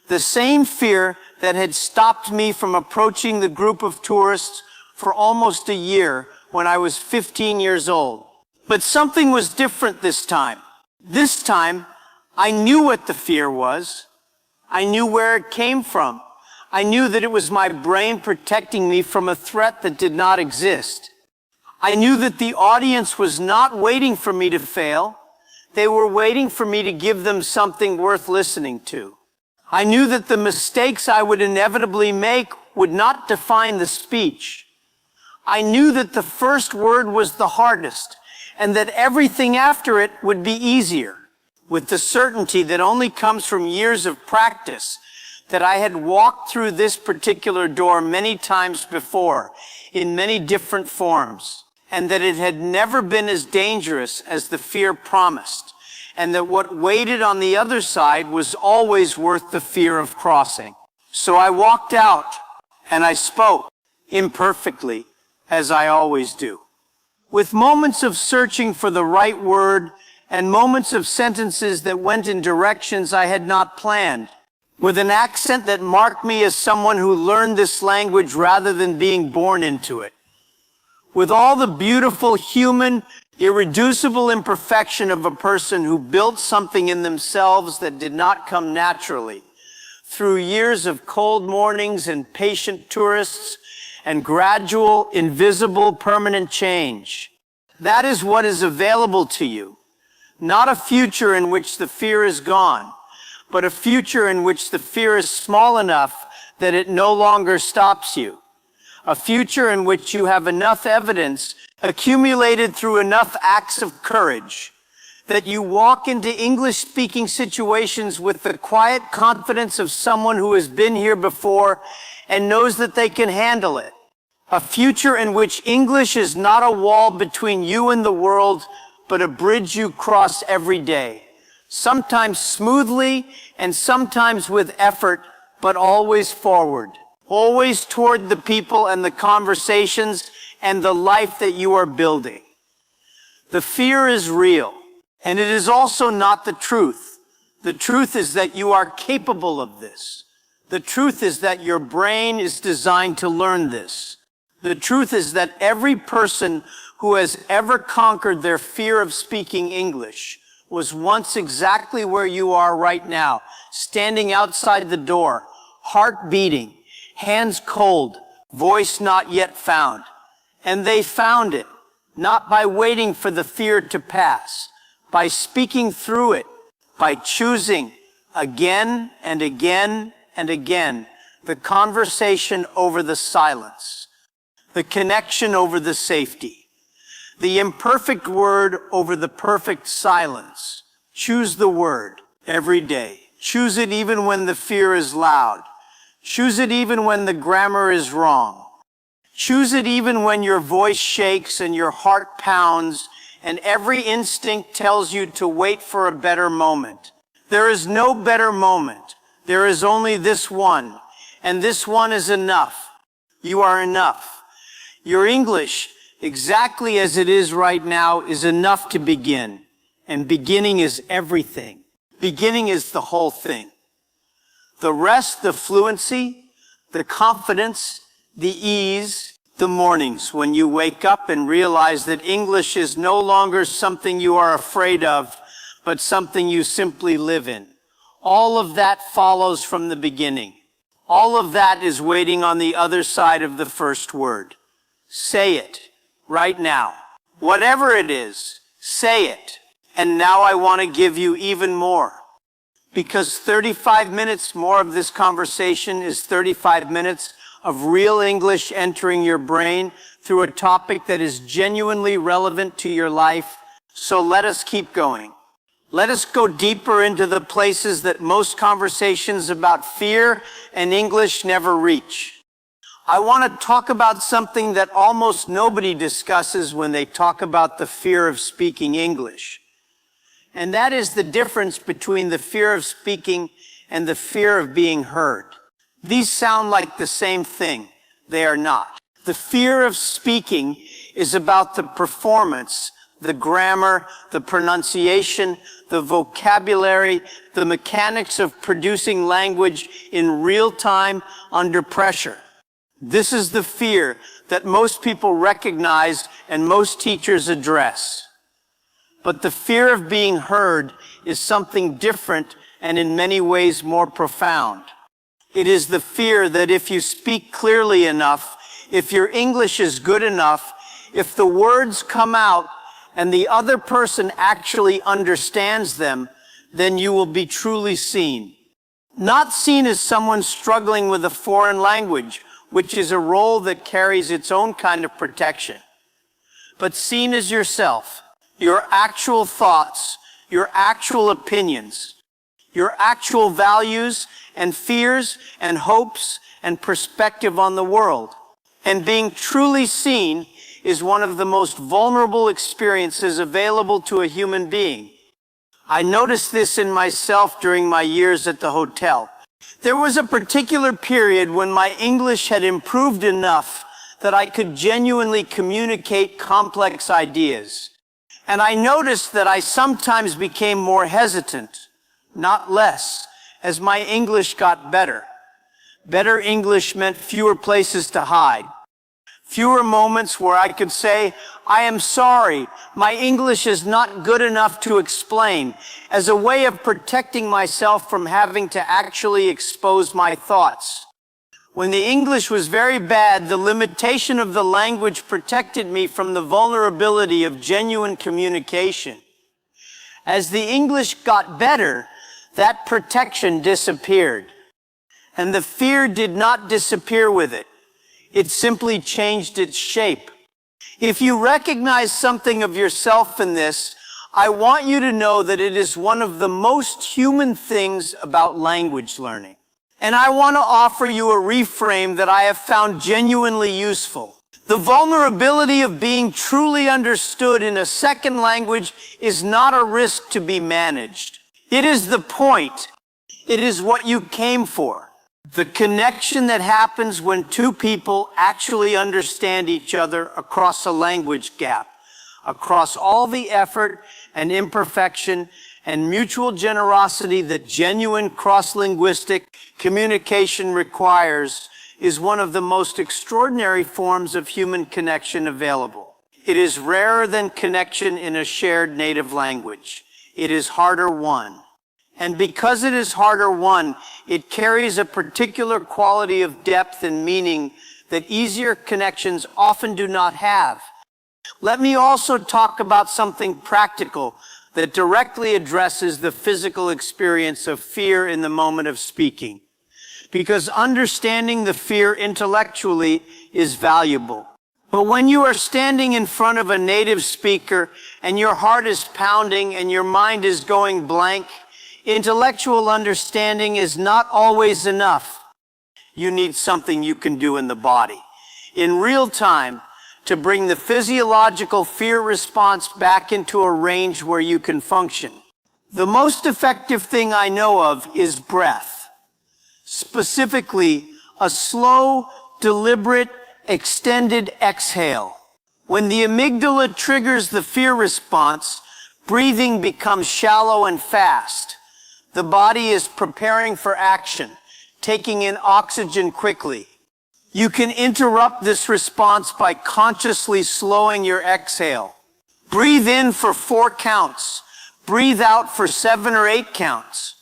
[SPEAKER 1] The same fear that had stopped me from approaching the group of tourists for almost a year when I was 15 years old. But something was different this time. This time, I knew what the fear was. I knew where it came from. I knew that it was my brain protecting me from a threat that did not exist. I knew that the audience was not waiting for me to fail. They were waiting for me to give them something worth listening to. I knew that the mistakes I would inevitably make would not define the speech. I knew that the first word was the hardest and that everything after it would be easier, with the certainty that only comes from years of practice, that I had walked through this particular door many times before, in many different forms, and that it had never been as dangerous as the fear promised, and that what waited on the other side was always worth the fear of crossing. So I walked out, and I spoke, imperfectly, as I always do, with moments of searching for the right word and moments of sentences that went in directions I had not planned, with an accent that marked me as someone who learned this language rather than being born into it, with all the beautiful human, irreducible imperfection of a person who built something in themselves that did not come naturally, through years of cold mornings and patient tourists and gradual, invisible, permanent change. That is what is available to you. Not a future in which the fear is gone, but a future in which the fear is small enough that it no longer stops you. A future in which you have enough evidence accumulated through enough acts of courage that you walk into English-speaking situations with the quiet confidence of someone who has been here before and knows that they can handle it. A future in which English is not a wall between you and the world, but a bridge you cross every day, sometimes smoothly and sometimes with effort, but always forward, always toward the people and the conversations and the life that you are building. The fear is real, and it is also not the truth. The truth is that you are capable of this. The truth is that your brain is designed to learn this. The truth is that every person who has ever conquered their fear of speaking English was once exactly where you are right now, standing outside the door, heart beating, hands cold, voice not yet found. And they found it, not by waiting for the fear to pass, by speaking through it, by choosing again and again and again the conversation over the silence, the connection over the safety, the imperfect word over the perfect silence. Choose the word every day. Choose it even when the fear is loud. Choose it even when the grammar is wrong. Choose it even when your voice shakes and your heart pounds and every instinct tells you to wait for a better moment. There is no better moment. There is only this one, and this one is enough. You are enough. Your English, exactly as it is right now, is enough to begin. And beginning is everything. Beginning is the whole thing. The rest, the fluency, the confidence, the ease, the mornings when you wake up and realize that English is no longer something you are afraid of, but something you simply live in. All of that follows from the beginning. All of that is waiting on the other side of the first word. Say it right now. Whatever it is, say it. And now I want to give you even more. Because 35 minutes more of this conversation is 35 minutes of real English entering your brain through a topic that is genuinely relevant to your life. So let us keep going. Let us go deeper into the places that most conversations about fear and English never reach. I want to talk about something that almost nobody discusses when they talk about the fear of speaking English. And that is the difference between the fear of speaking and the fear of being heard. These sound like the same thing. They are not. The fear of speaking is about the performance, the grammar, the pronunciation, the vocabulary, the mechanics of producing language in real time under pressure. This is the fear that most people recognize and most teachers address. But the fear of being heard is something different and in many ways more profound. It is the fear that if you speak clearly enough, if your English is good enough, if the words come out and the other person actually understands them, then you will be truly seen. Not seen as someone struggling with a foreign language, which is a role that carries its own kind of protection, but seen as yourself, your actual thoughts, your actual opinions, your actual values and fears and hopes and perspective on the world. And being truly seen is one of the most vulnerable experiences available to a human being. I noticed this in myself during my years at the hotel. There was a particular period when my English had improved enough that I could genuinely communicate complex ideas. And I noticed that I sometimes became more hesitant, not less, as my English got better. Better English meant fewer places to hide. Fewer moments where I could say, I am sorry, my English is not good enough to explain, as a way of protecting myself from having to actually expose my thoughts. When the English was very bad, the limitation of the language protected me from the vulnerability of genuine communication. As the English got better, that protection disappeared. And the fear did not disappear with it. It simply changed its shape. If you recognize something of yourself in this, I want you to know that it is one of the most human things about language learning. And I want to offer you a reframe that I have found genuinely useful. The vulnerability of being truly understood in a second language is not a risk to be managed. It is the point. It is what you came for. The connection that happens when two people actually understand each other across a language gap, across all the effort and imperfection and mutual generosity that genuine cross-linguistic communication requires, is one of the most extraordinary forms of human connection available. It is rarer than connection in a shared native language. It is harder won. And because it is harder won, it carries a particular quality of depth and meaning that easier connections often do not have. Let me also talk about something practical that directly addresses the physical experience of fear in the moment of speaking. Because understanding the fear intellectually is valuable. But when you are standing in front of a native speaker and your heart is pounding and your mind is going blank, intellectual understanding is not always enough. You need something you can do in the body, in real time, to bring the physiological fear response back into a range where you can function. The most effective thing I know of is breath. Specifically, a slow, deliberate, extended exhale. When the amygdala triggers the fear response, breathing becomes shallow and fast. The body is preparing for action, taking in oxygen quickly. You can interrupt this response by consciously slowing your exhale. Breathe in for 4 counts. Breathe out for 7 or 8 counts.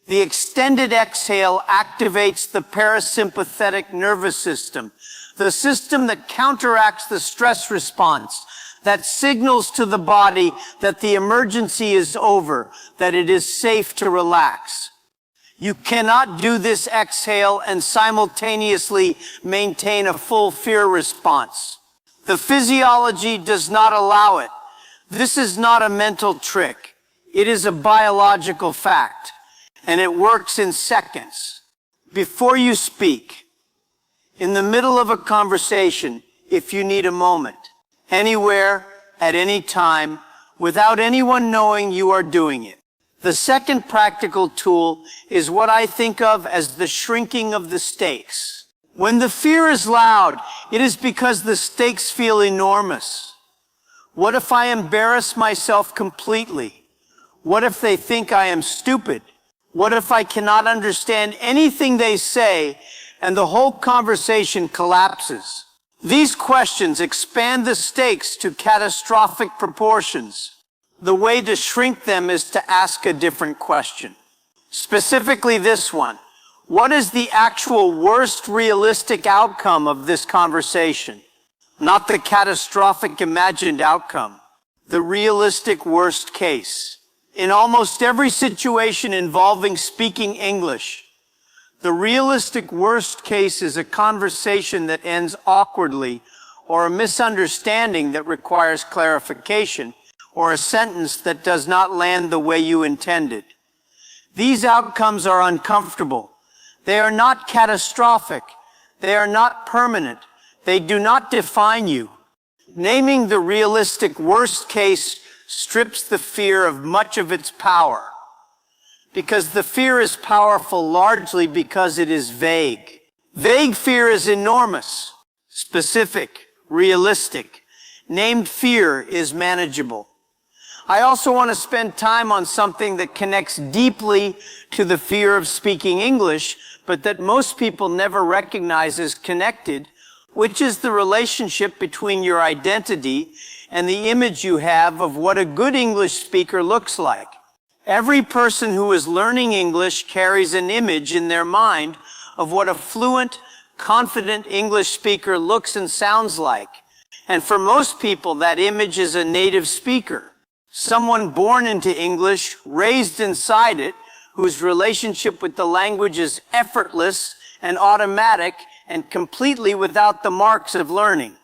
[SPEAKER 1] The extended exhale activates the parasympathetic nervous system, the system that counteracts the stress response, that signals to the body that the emergency is over, that it is safe to relax. You cannot do this exhale and simultaneously maintain a full fear response. The physiology does not allow it. This is not a mental trick. It is a biological fact, and it works in seconds. Before you speak, in the middle of a conversation, if you need a moment, anywhere, at any time, without anyone knowing you are doing it. The second practical tool is what I think of as the shrinking of the stakes. When the fear is loud, it is because the stakes feel enormous. What if I embarrass myself completely? What if they think I am stupid? What if I cannot understand anything they say and the whole conversation collapses? These questions expand the stakes to catastrophic proportions. The way to shrink them is to ask a different question. Specifically this one: what is the actual worst realistic outcome of this conversation? Not the catastrophic imagined outcome, the realistic worst case. In almost every situation involving speaking English, the realistic worst case is a conversation that ends awkwardly, or a misunderstanding that requires clarification, or a sentence that does not land the way you intended. These outcomes are uncomfortable. They are not catastrophic. They are not permanent. They do not define you. Naming the realistic worst case strips the fear of much of its power, because the fear is powerful largely because it is vague. Vague fear is enormous. Specific, realistic, named fear is manageable. I also want to spend time on something that connects deeply to the fear of speaking English, but that most people never recognize as connected, which is the relationship between your identity and the image you have of what a good English speaker looks like. Every person who is learning English carries an image in their mind of what a fluent, confident English speaker looks and sounds like. And for most people, that image is a native speaker, someone born into English, raised inside it, whose relationship with the language is effortless and automatic and completely without the marks of learning.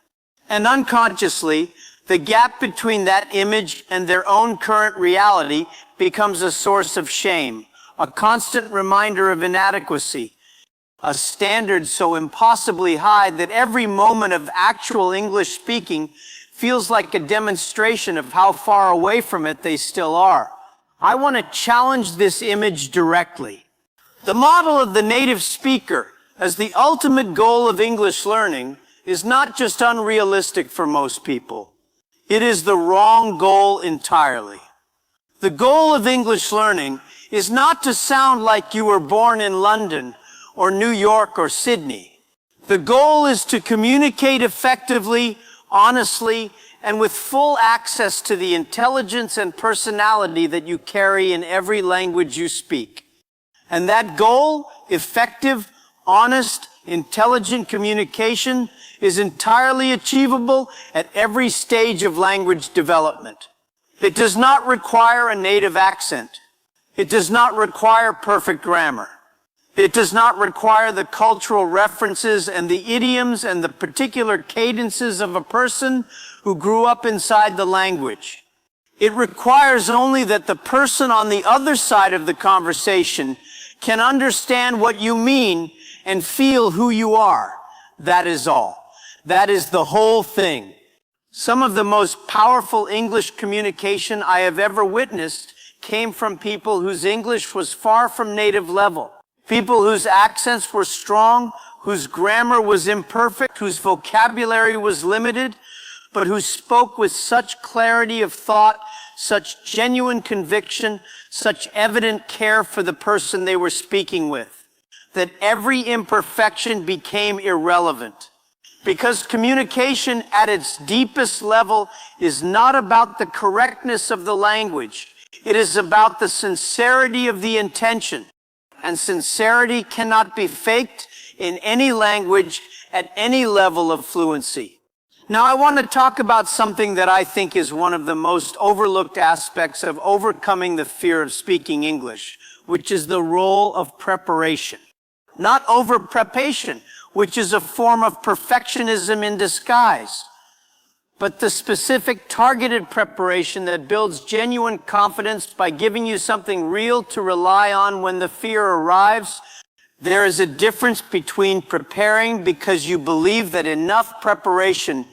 [SPEAKER 1] And unconsciously, the gap between that image and their own current reality becomes a source of shame, a constant reminder of inadequacy, a standard so impossibly high that every moment of actual English speaking feels like a demonstration of how far away from it they still are. I want to challenge this image directly. The model of the native speaker as the ultimate goal of English learning is not just unrealistic for most people. It is the wrong goal entirely. The goal of English learning is not to sound like you were born in London or New York or Sydney. The goal is to communicate effectively, honestly, and with full access to the intelligence and personality that you carry in every language you speak. And that goal, effective, honest, intelligent communication, is entirely achievable at every stage of language development. It does not require a native accent. It does not require perfect grammar. It does not require the cultural references and the idioms and the particular cadences of a person who grew up inside the language. It requires only that the person on the other side of the conversation can understand what you mean and feel who you are. That is all. That is the whole thing. Some of the most powerful English communication I have ever witnessed came from people whose English was far from native level. People whose accents were strong, whose grammar was imperfect, whose vocabulary was limited, but who spoke with such clarity of thought, such genuine conviction, such evident care for the person they were speaking with, that every imperfection became irrelevant. Because communication at its deepest level is not about the correctness of the language. It is about the sincerity of the intention. And sincerity cannot be faked in any language at any level of fluency. Now, I want to talk about something that I think is one of the most overlooked aspects of overcoming the fear of speaking English, which is the role of preparation. Not over-preparation, which is a form of perfectionism in disguise, but the specific targeted preparation that builds genuine confidence by giving you something real to rely on when the fear arrives. There is a difference between preparing because you believe that enough preparation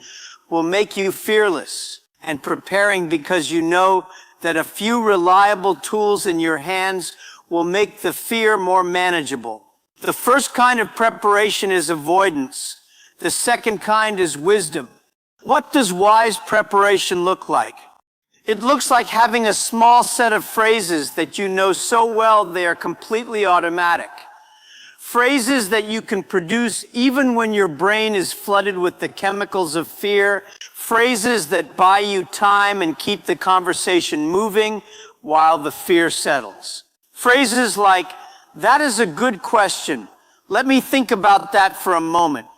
[SPEAKER 1] will make you fearless, and preparing because you know that a few reliable tools in your hands will make the fear more manageable. The first kind of preparation is avoidance. The second kind is wisdom. What does wise preparation look like? It looks like having a small set of phrases that you know so well they are completely automatic. Phrases that you can produce even when your brain is flooded with the chemicals of fear. Phrases that buy you time and keep the conversation moving while the fear settles. Phrases like, "That is a good question. Let me think about that for a moment."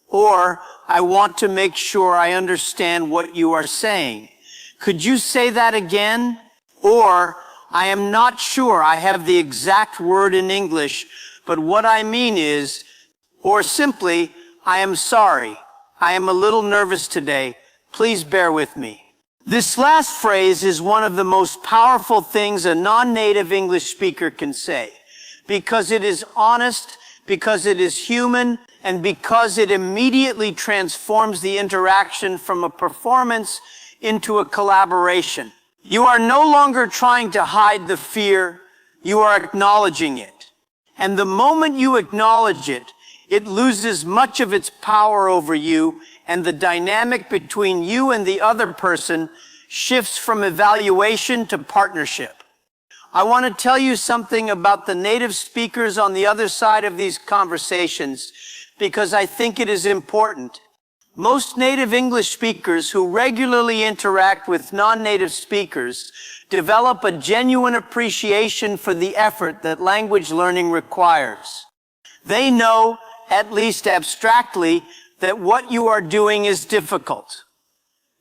[SPEAKER 1] Or, "I want to make sure I understand what you are saying. Could you say that again?" Or, "I am not sure I have the exact word in English, but what I mean is," or simply, "I am sorry. I am a little nervous today. Please bear with me." This last phrase is one of the most powerful things a non-native English speaker can say, because it is honest, because it is human, and because it immediately transforms the interaction from a performance into a collaboration. You are no longer trying to hide the fear, you are acknowledging it. And the moment you acknowledge it, it loses much of its power over you, and the dynamic between you and the other person shifts from evaluation to partnership. I want to tell you something about the native speakers on the other side of these conversations, because I think it is important. Most native English speakers who regularly interact with non-native speakers develop a genuine appreciation for the effort that language learning requires. They know, at least abstractly, that what you are doing is difficult.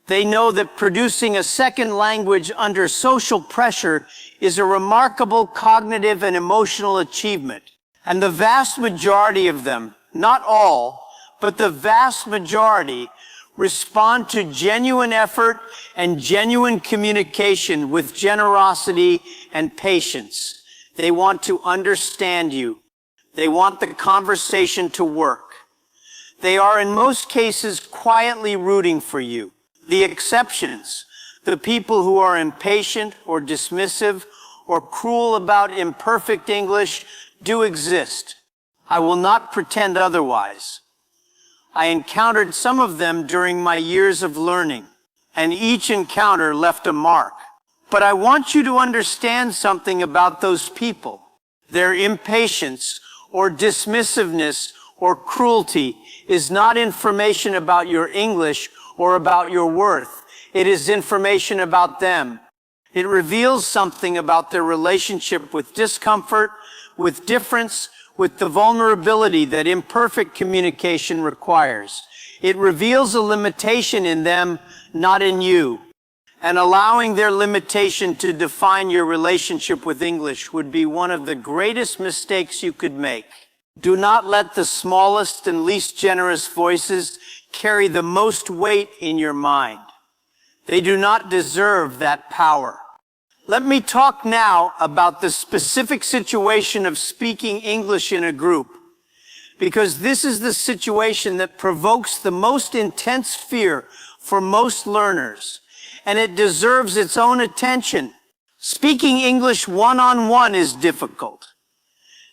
[SPEAKER 1] They know that producing a second language under social pressure is a remarkable cognitive and emotional achievement. And the vast majority of them, not all, but the vast majority, respond to genuine effort and genuine communication with generosity and patience. They want to understand you. They want the conversation to work. They are in most cases quietly rooting for you. The exceptions, the people who are impatient or dismissive or cruel about imperfect English, do exist. I will not pretend otherwise. I encountered some of them during my years of learning, and each encounter left a mark. But I want you to understand something about those people. Their impatience or dismissiveness or cruelty is not information about your English or about your worth. It is information about them. It reveals something about their relationship with discomfort, with difference, with the vulnerability that imperfect communication requires. It reveals a limitation in them, not in you. And allowing their limitation to define your relationship with English would be one of the greatest mistakes you could make. Do not let the smallest and least generous voices carry the most weight in your mind. They do not deserve that power. Let me talk now about the specific situation of speaking English in a group, because this is the situation that provokes the most intense fear for most learners, and it deserves its own attention. Speaking English one-on-one is difficult.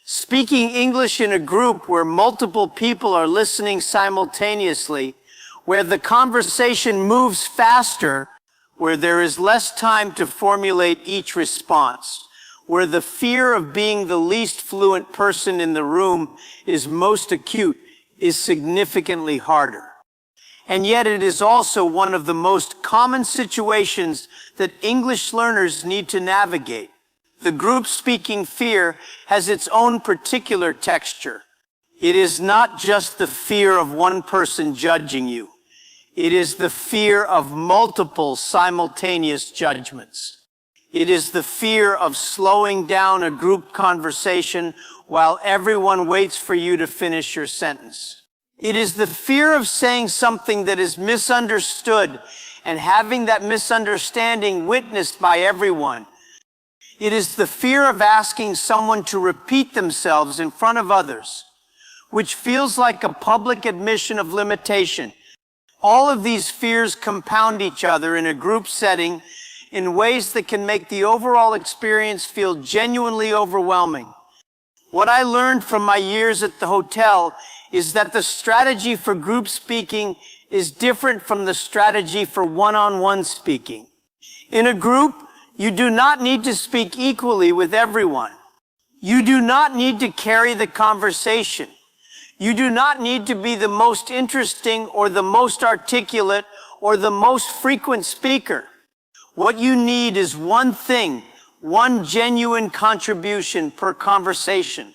[SPEAKER 1] Speaking English in a group where multiple people are listening simultaneously, where the conversation moves faster, where there is less time to formulate each response, where the fear of being the least fluent person in the room is most acute, is significantly harder. And yet it is also one of the most common situations that English learners need to navigate. The group speaking fear has its own particular texture. It is not just the fear of one person judging you. It is the fear of multiple simultaneous judgments. It is the fear of slowing down a group conversation while everyone waits for you to finish your sentence. It is the fear of saying something that is misunderstood and having that misunderstanding witnessed by everyone. It is the fear of asking someone to repeat themselves in front of others, which feels like a public admission of limitation. All of these fears compound each other in a group setting in ways that can make the overall experience feel genuinely overwhelming. What I learned from my years at the hotel is that the strategy for group speaking is different from the strategy for one-on-one speaking. In a group, you do not need to speak equally with everyone. You do not need to carry the conversation. You do not need to be the most interesting or the most articulate or the most frequent speaker. What you need is one thing, one genuine contribution per conversation,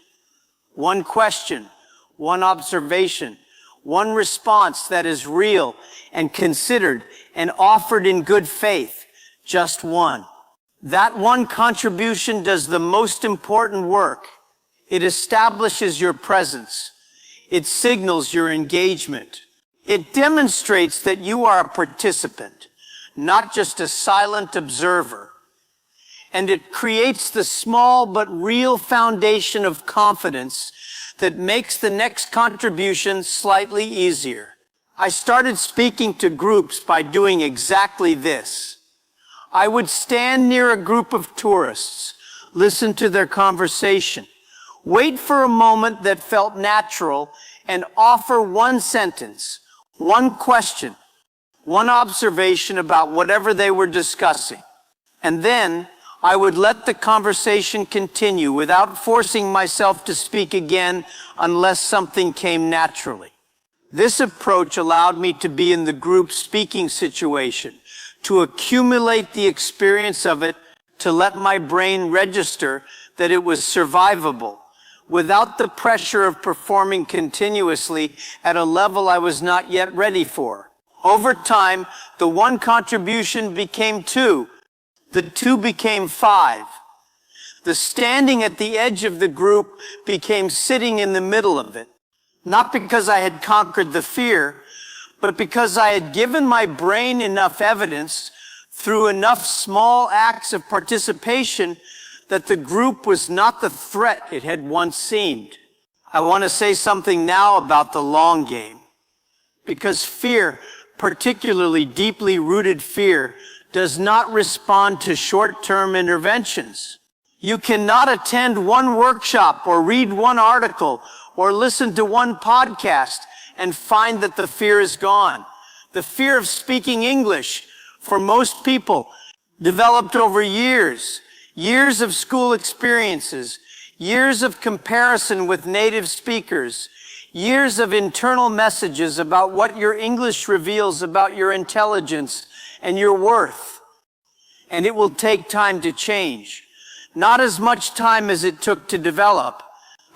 [SPEAKER 1] one question, one observation, one response that is real and considered and offered in good faith, just one. That one contribution does the most important work. It establishes your presence. It signals your engagement. It demonstrates that you are a participant, not just a silent observer. And it creates the small but real foundation of confidence that makes the next contribution slightly easier. I started speaking to groups by doing exactly this. I would stand near a group of tourists, listen to their conversation, wait for a moment that felt natural, and offer one sentence, one question, one observation about whatever they were discussing. And then I would let the conversation continue without forcing myself to speak again unless something came naturally. This approach allowed me to be in the group speaking situation, to accumulate the experience of it, to let my brain register that it was survivable, without the pressure of performing continuously at a level I was not yet ready for. Over time, the one contribution became two. The two became five. The standing at the edge of the group became sitting in the middle of it. Not because I had conquered the fear, but because I had given my brain enough evidence through enough small acts of participation that the group was not the threat it had once seemed. I want to say something now about the long game. Because fear, particularly deeply rooted fear, does not respond to short-term interventions. You cannot attend one workshop or read one article or listen to one podcast and find that the fear is gone. The fear of speaking English, for most people, developed over years of school experiences, years of comparison with native speakers, years of internal messages about what your English reveals about your intelligence and your worth. And it will take time to change. Not as much time as it took to develop,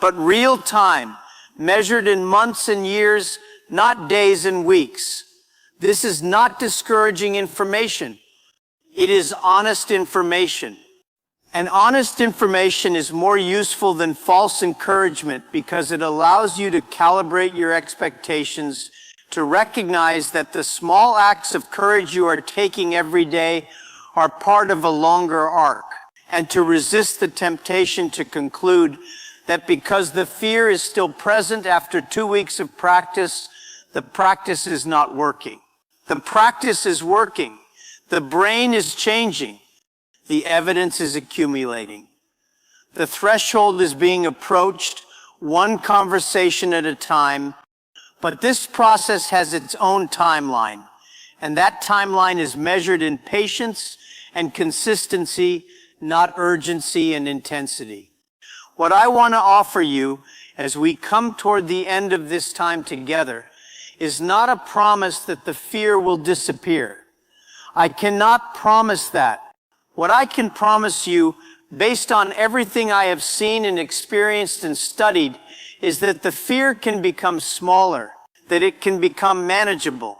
[SPEAKER 1] but real time, measured in months and years, not days and weeks. This is not discouraging information. It is honest information. And honest information is more useful than false encouragement because it allows you to calibrate your expectations, to recognize that the small acts of courage you are taking every day are part of a longer arc, and to resist the temptation to conclude that because the fear is still present after 2 weeks of practice, the practice is not working. The practice is working. The brain is changing. The evidence is accumulating. The threshold is being approached, one conversation at a time, but this process has its own timeline, and that timeline is measured in patience and consistency, not urgency and intensity. What I want to offer you as we come toward the end of this time together is not a promise that the fear will disappear. I cannot promise that. What I can promise you, based on everything I have seen and experienced and studied, is that the fear can become smaller, that it can become manageable,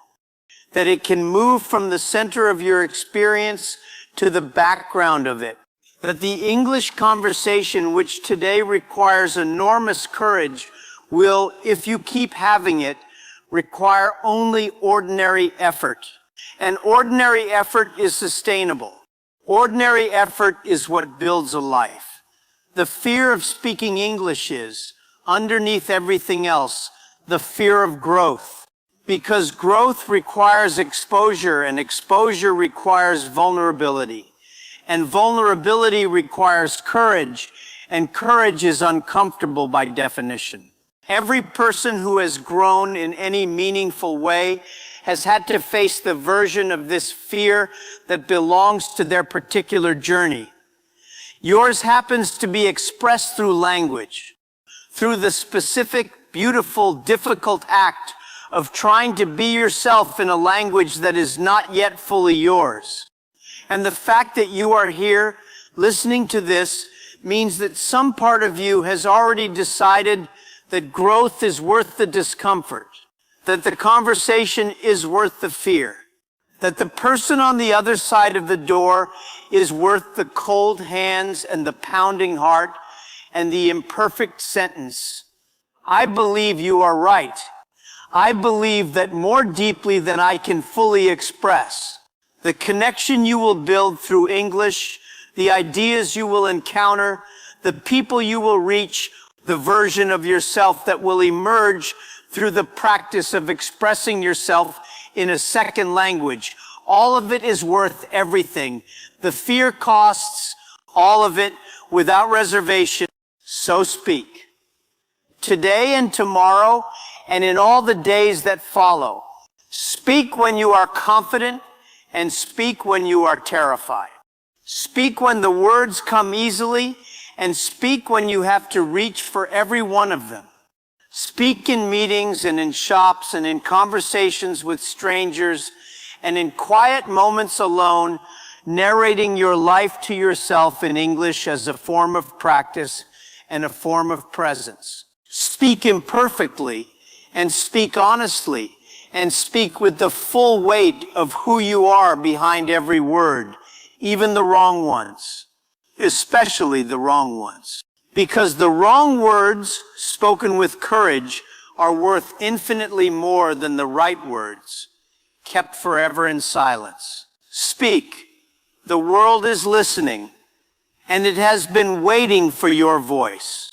[SPEAKER 1] that it can move from the center of your experience to the background of it, that the English conversation, which today requires enormous courage, will, if you keep having it, require only ordinary effort. And ordinary effort is sustainable. Ordinary effort is what builds a life. The fear of speaking English is, underneath everything else, the fear of growth. Because growth requires exposure, and exposure requires vulnerability. And vulnerability requires courage, and courage is uncomfortable by definition. Every person who has grown in any meaningful way has had to face the version of this fear that belongs to their particular journey. Yours happens to be expressed through language, through the specific, beautiful, difficult act of trying to be yourself in a language that is not yet fully yours. And the fact that you are here listening to this means that some part of you has already decided that growth is worth the discomfort, that the conversation is worth the fear, that the person on the other side of the door is worth the cold hands and the pounding heart and the imperfect sentence. I believe you are right. I believe that more deeply than I can fully express. The connection you will build through English, the ideas you will encounter, the people you will reach, the version of yourself that will emerge through the practice of expressing yourself in a second language. All of it is worth everything. The fear costs all of it without reservation. So speak. Today and tomorrow and in all the days that follow. Speak when you are confident and speak when you are terrified. Speak when the words come easily and speak when you have to reach for every one of them. Speak in meetings and in shops and in conversations with strangers and in quiet moments alone, narrating your life to yourself in English as a form of practice and a form of presence. Speak imperfectly and speak honestly and speak with the full weight of who you are behind every word, even the wrong ones, especially the wrong ones. Because the wrong words spoken with courage are worth infinitely more than the right words, kept forever in silence. Speak. The world is listening, and it has been waiting for your voice.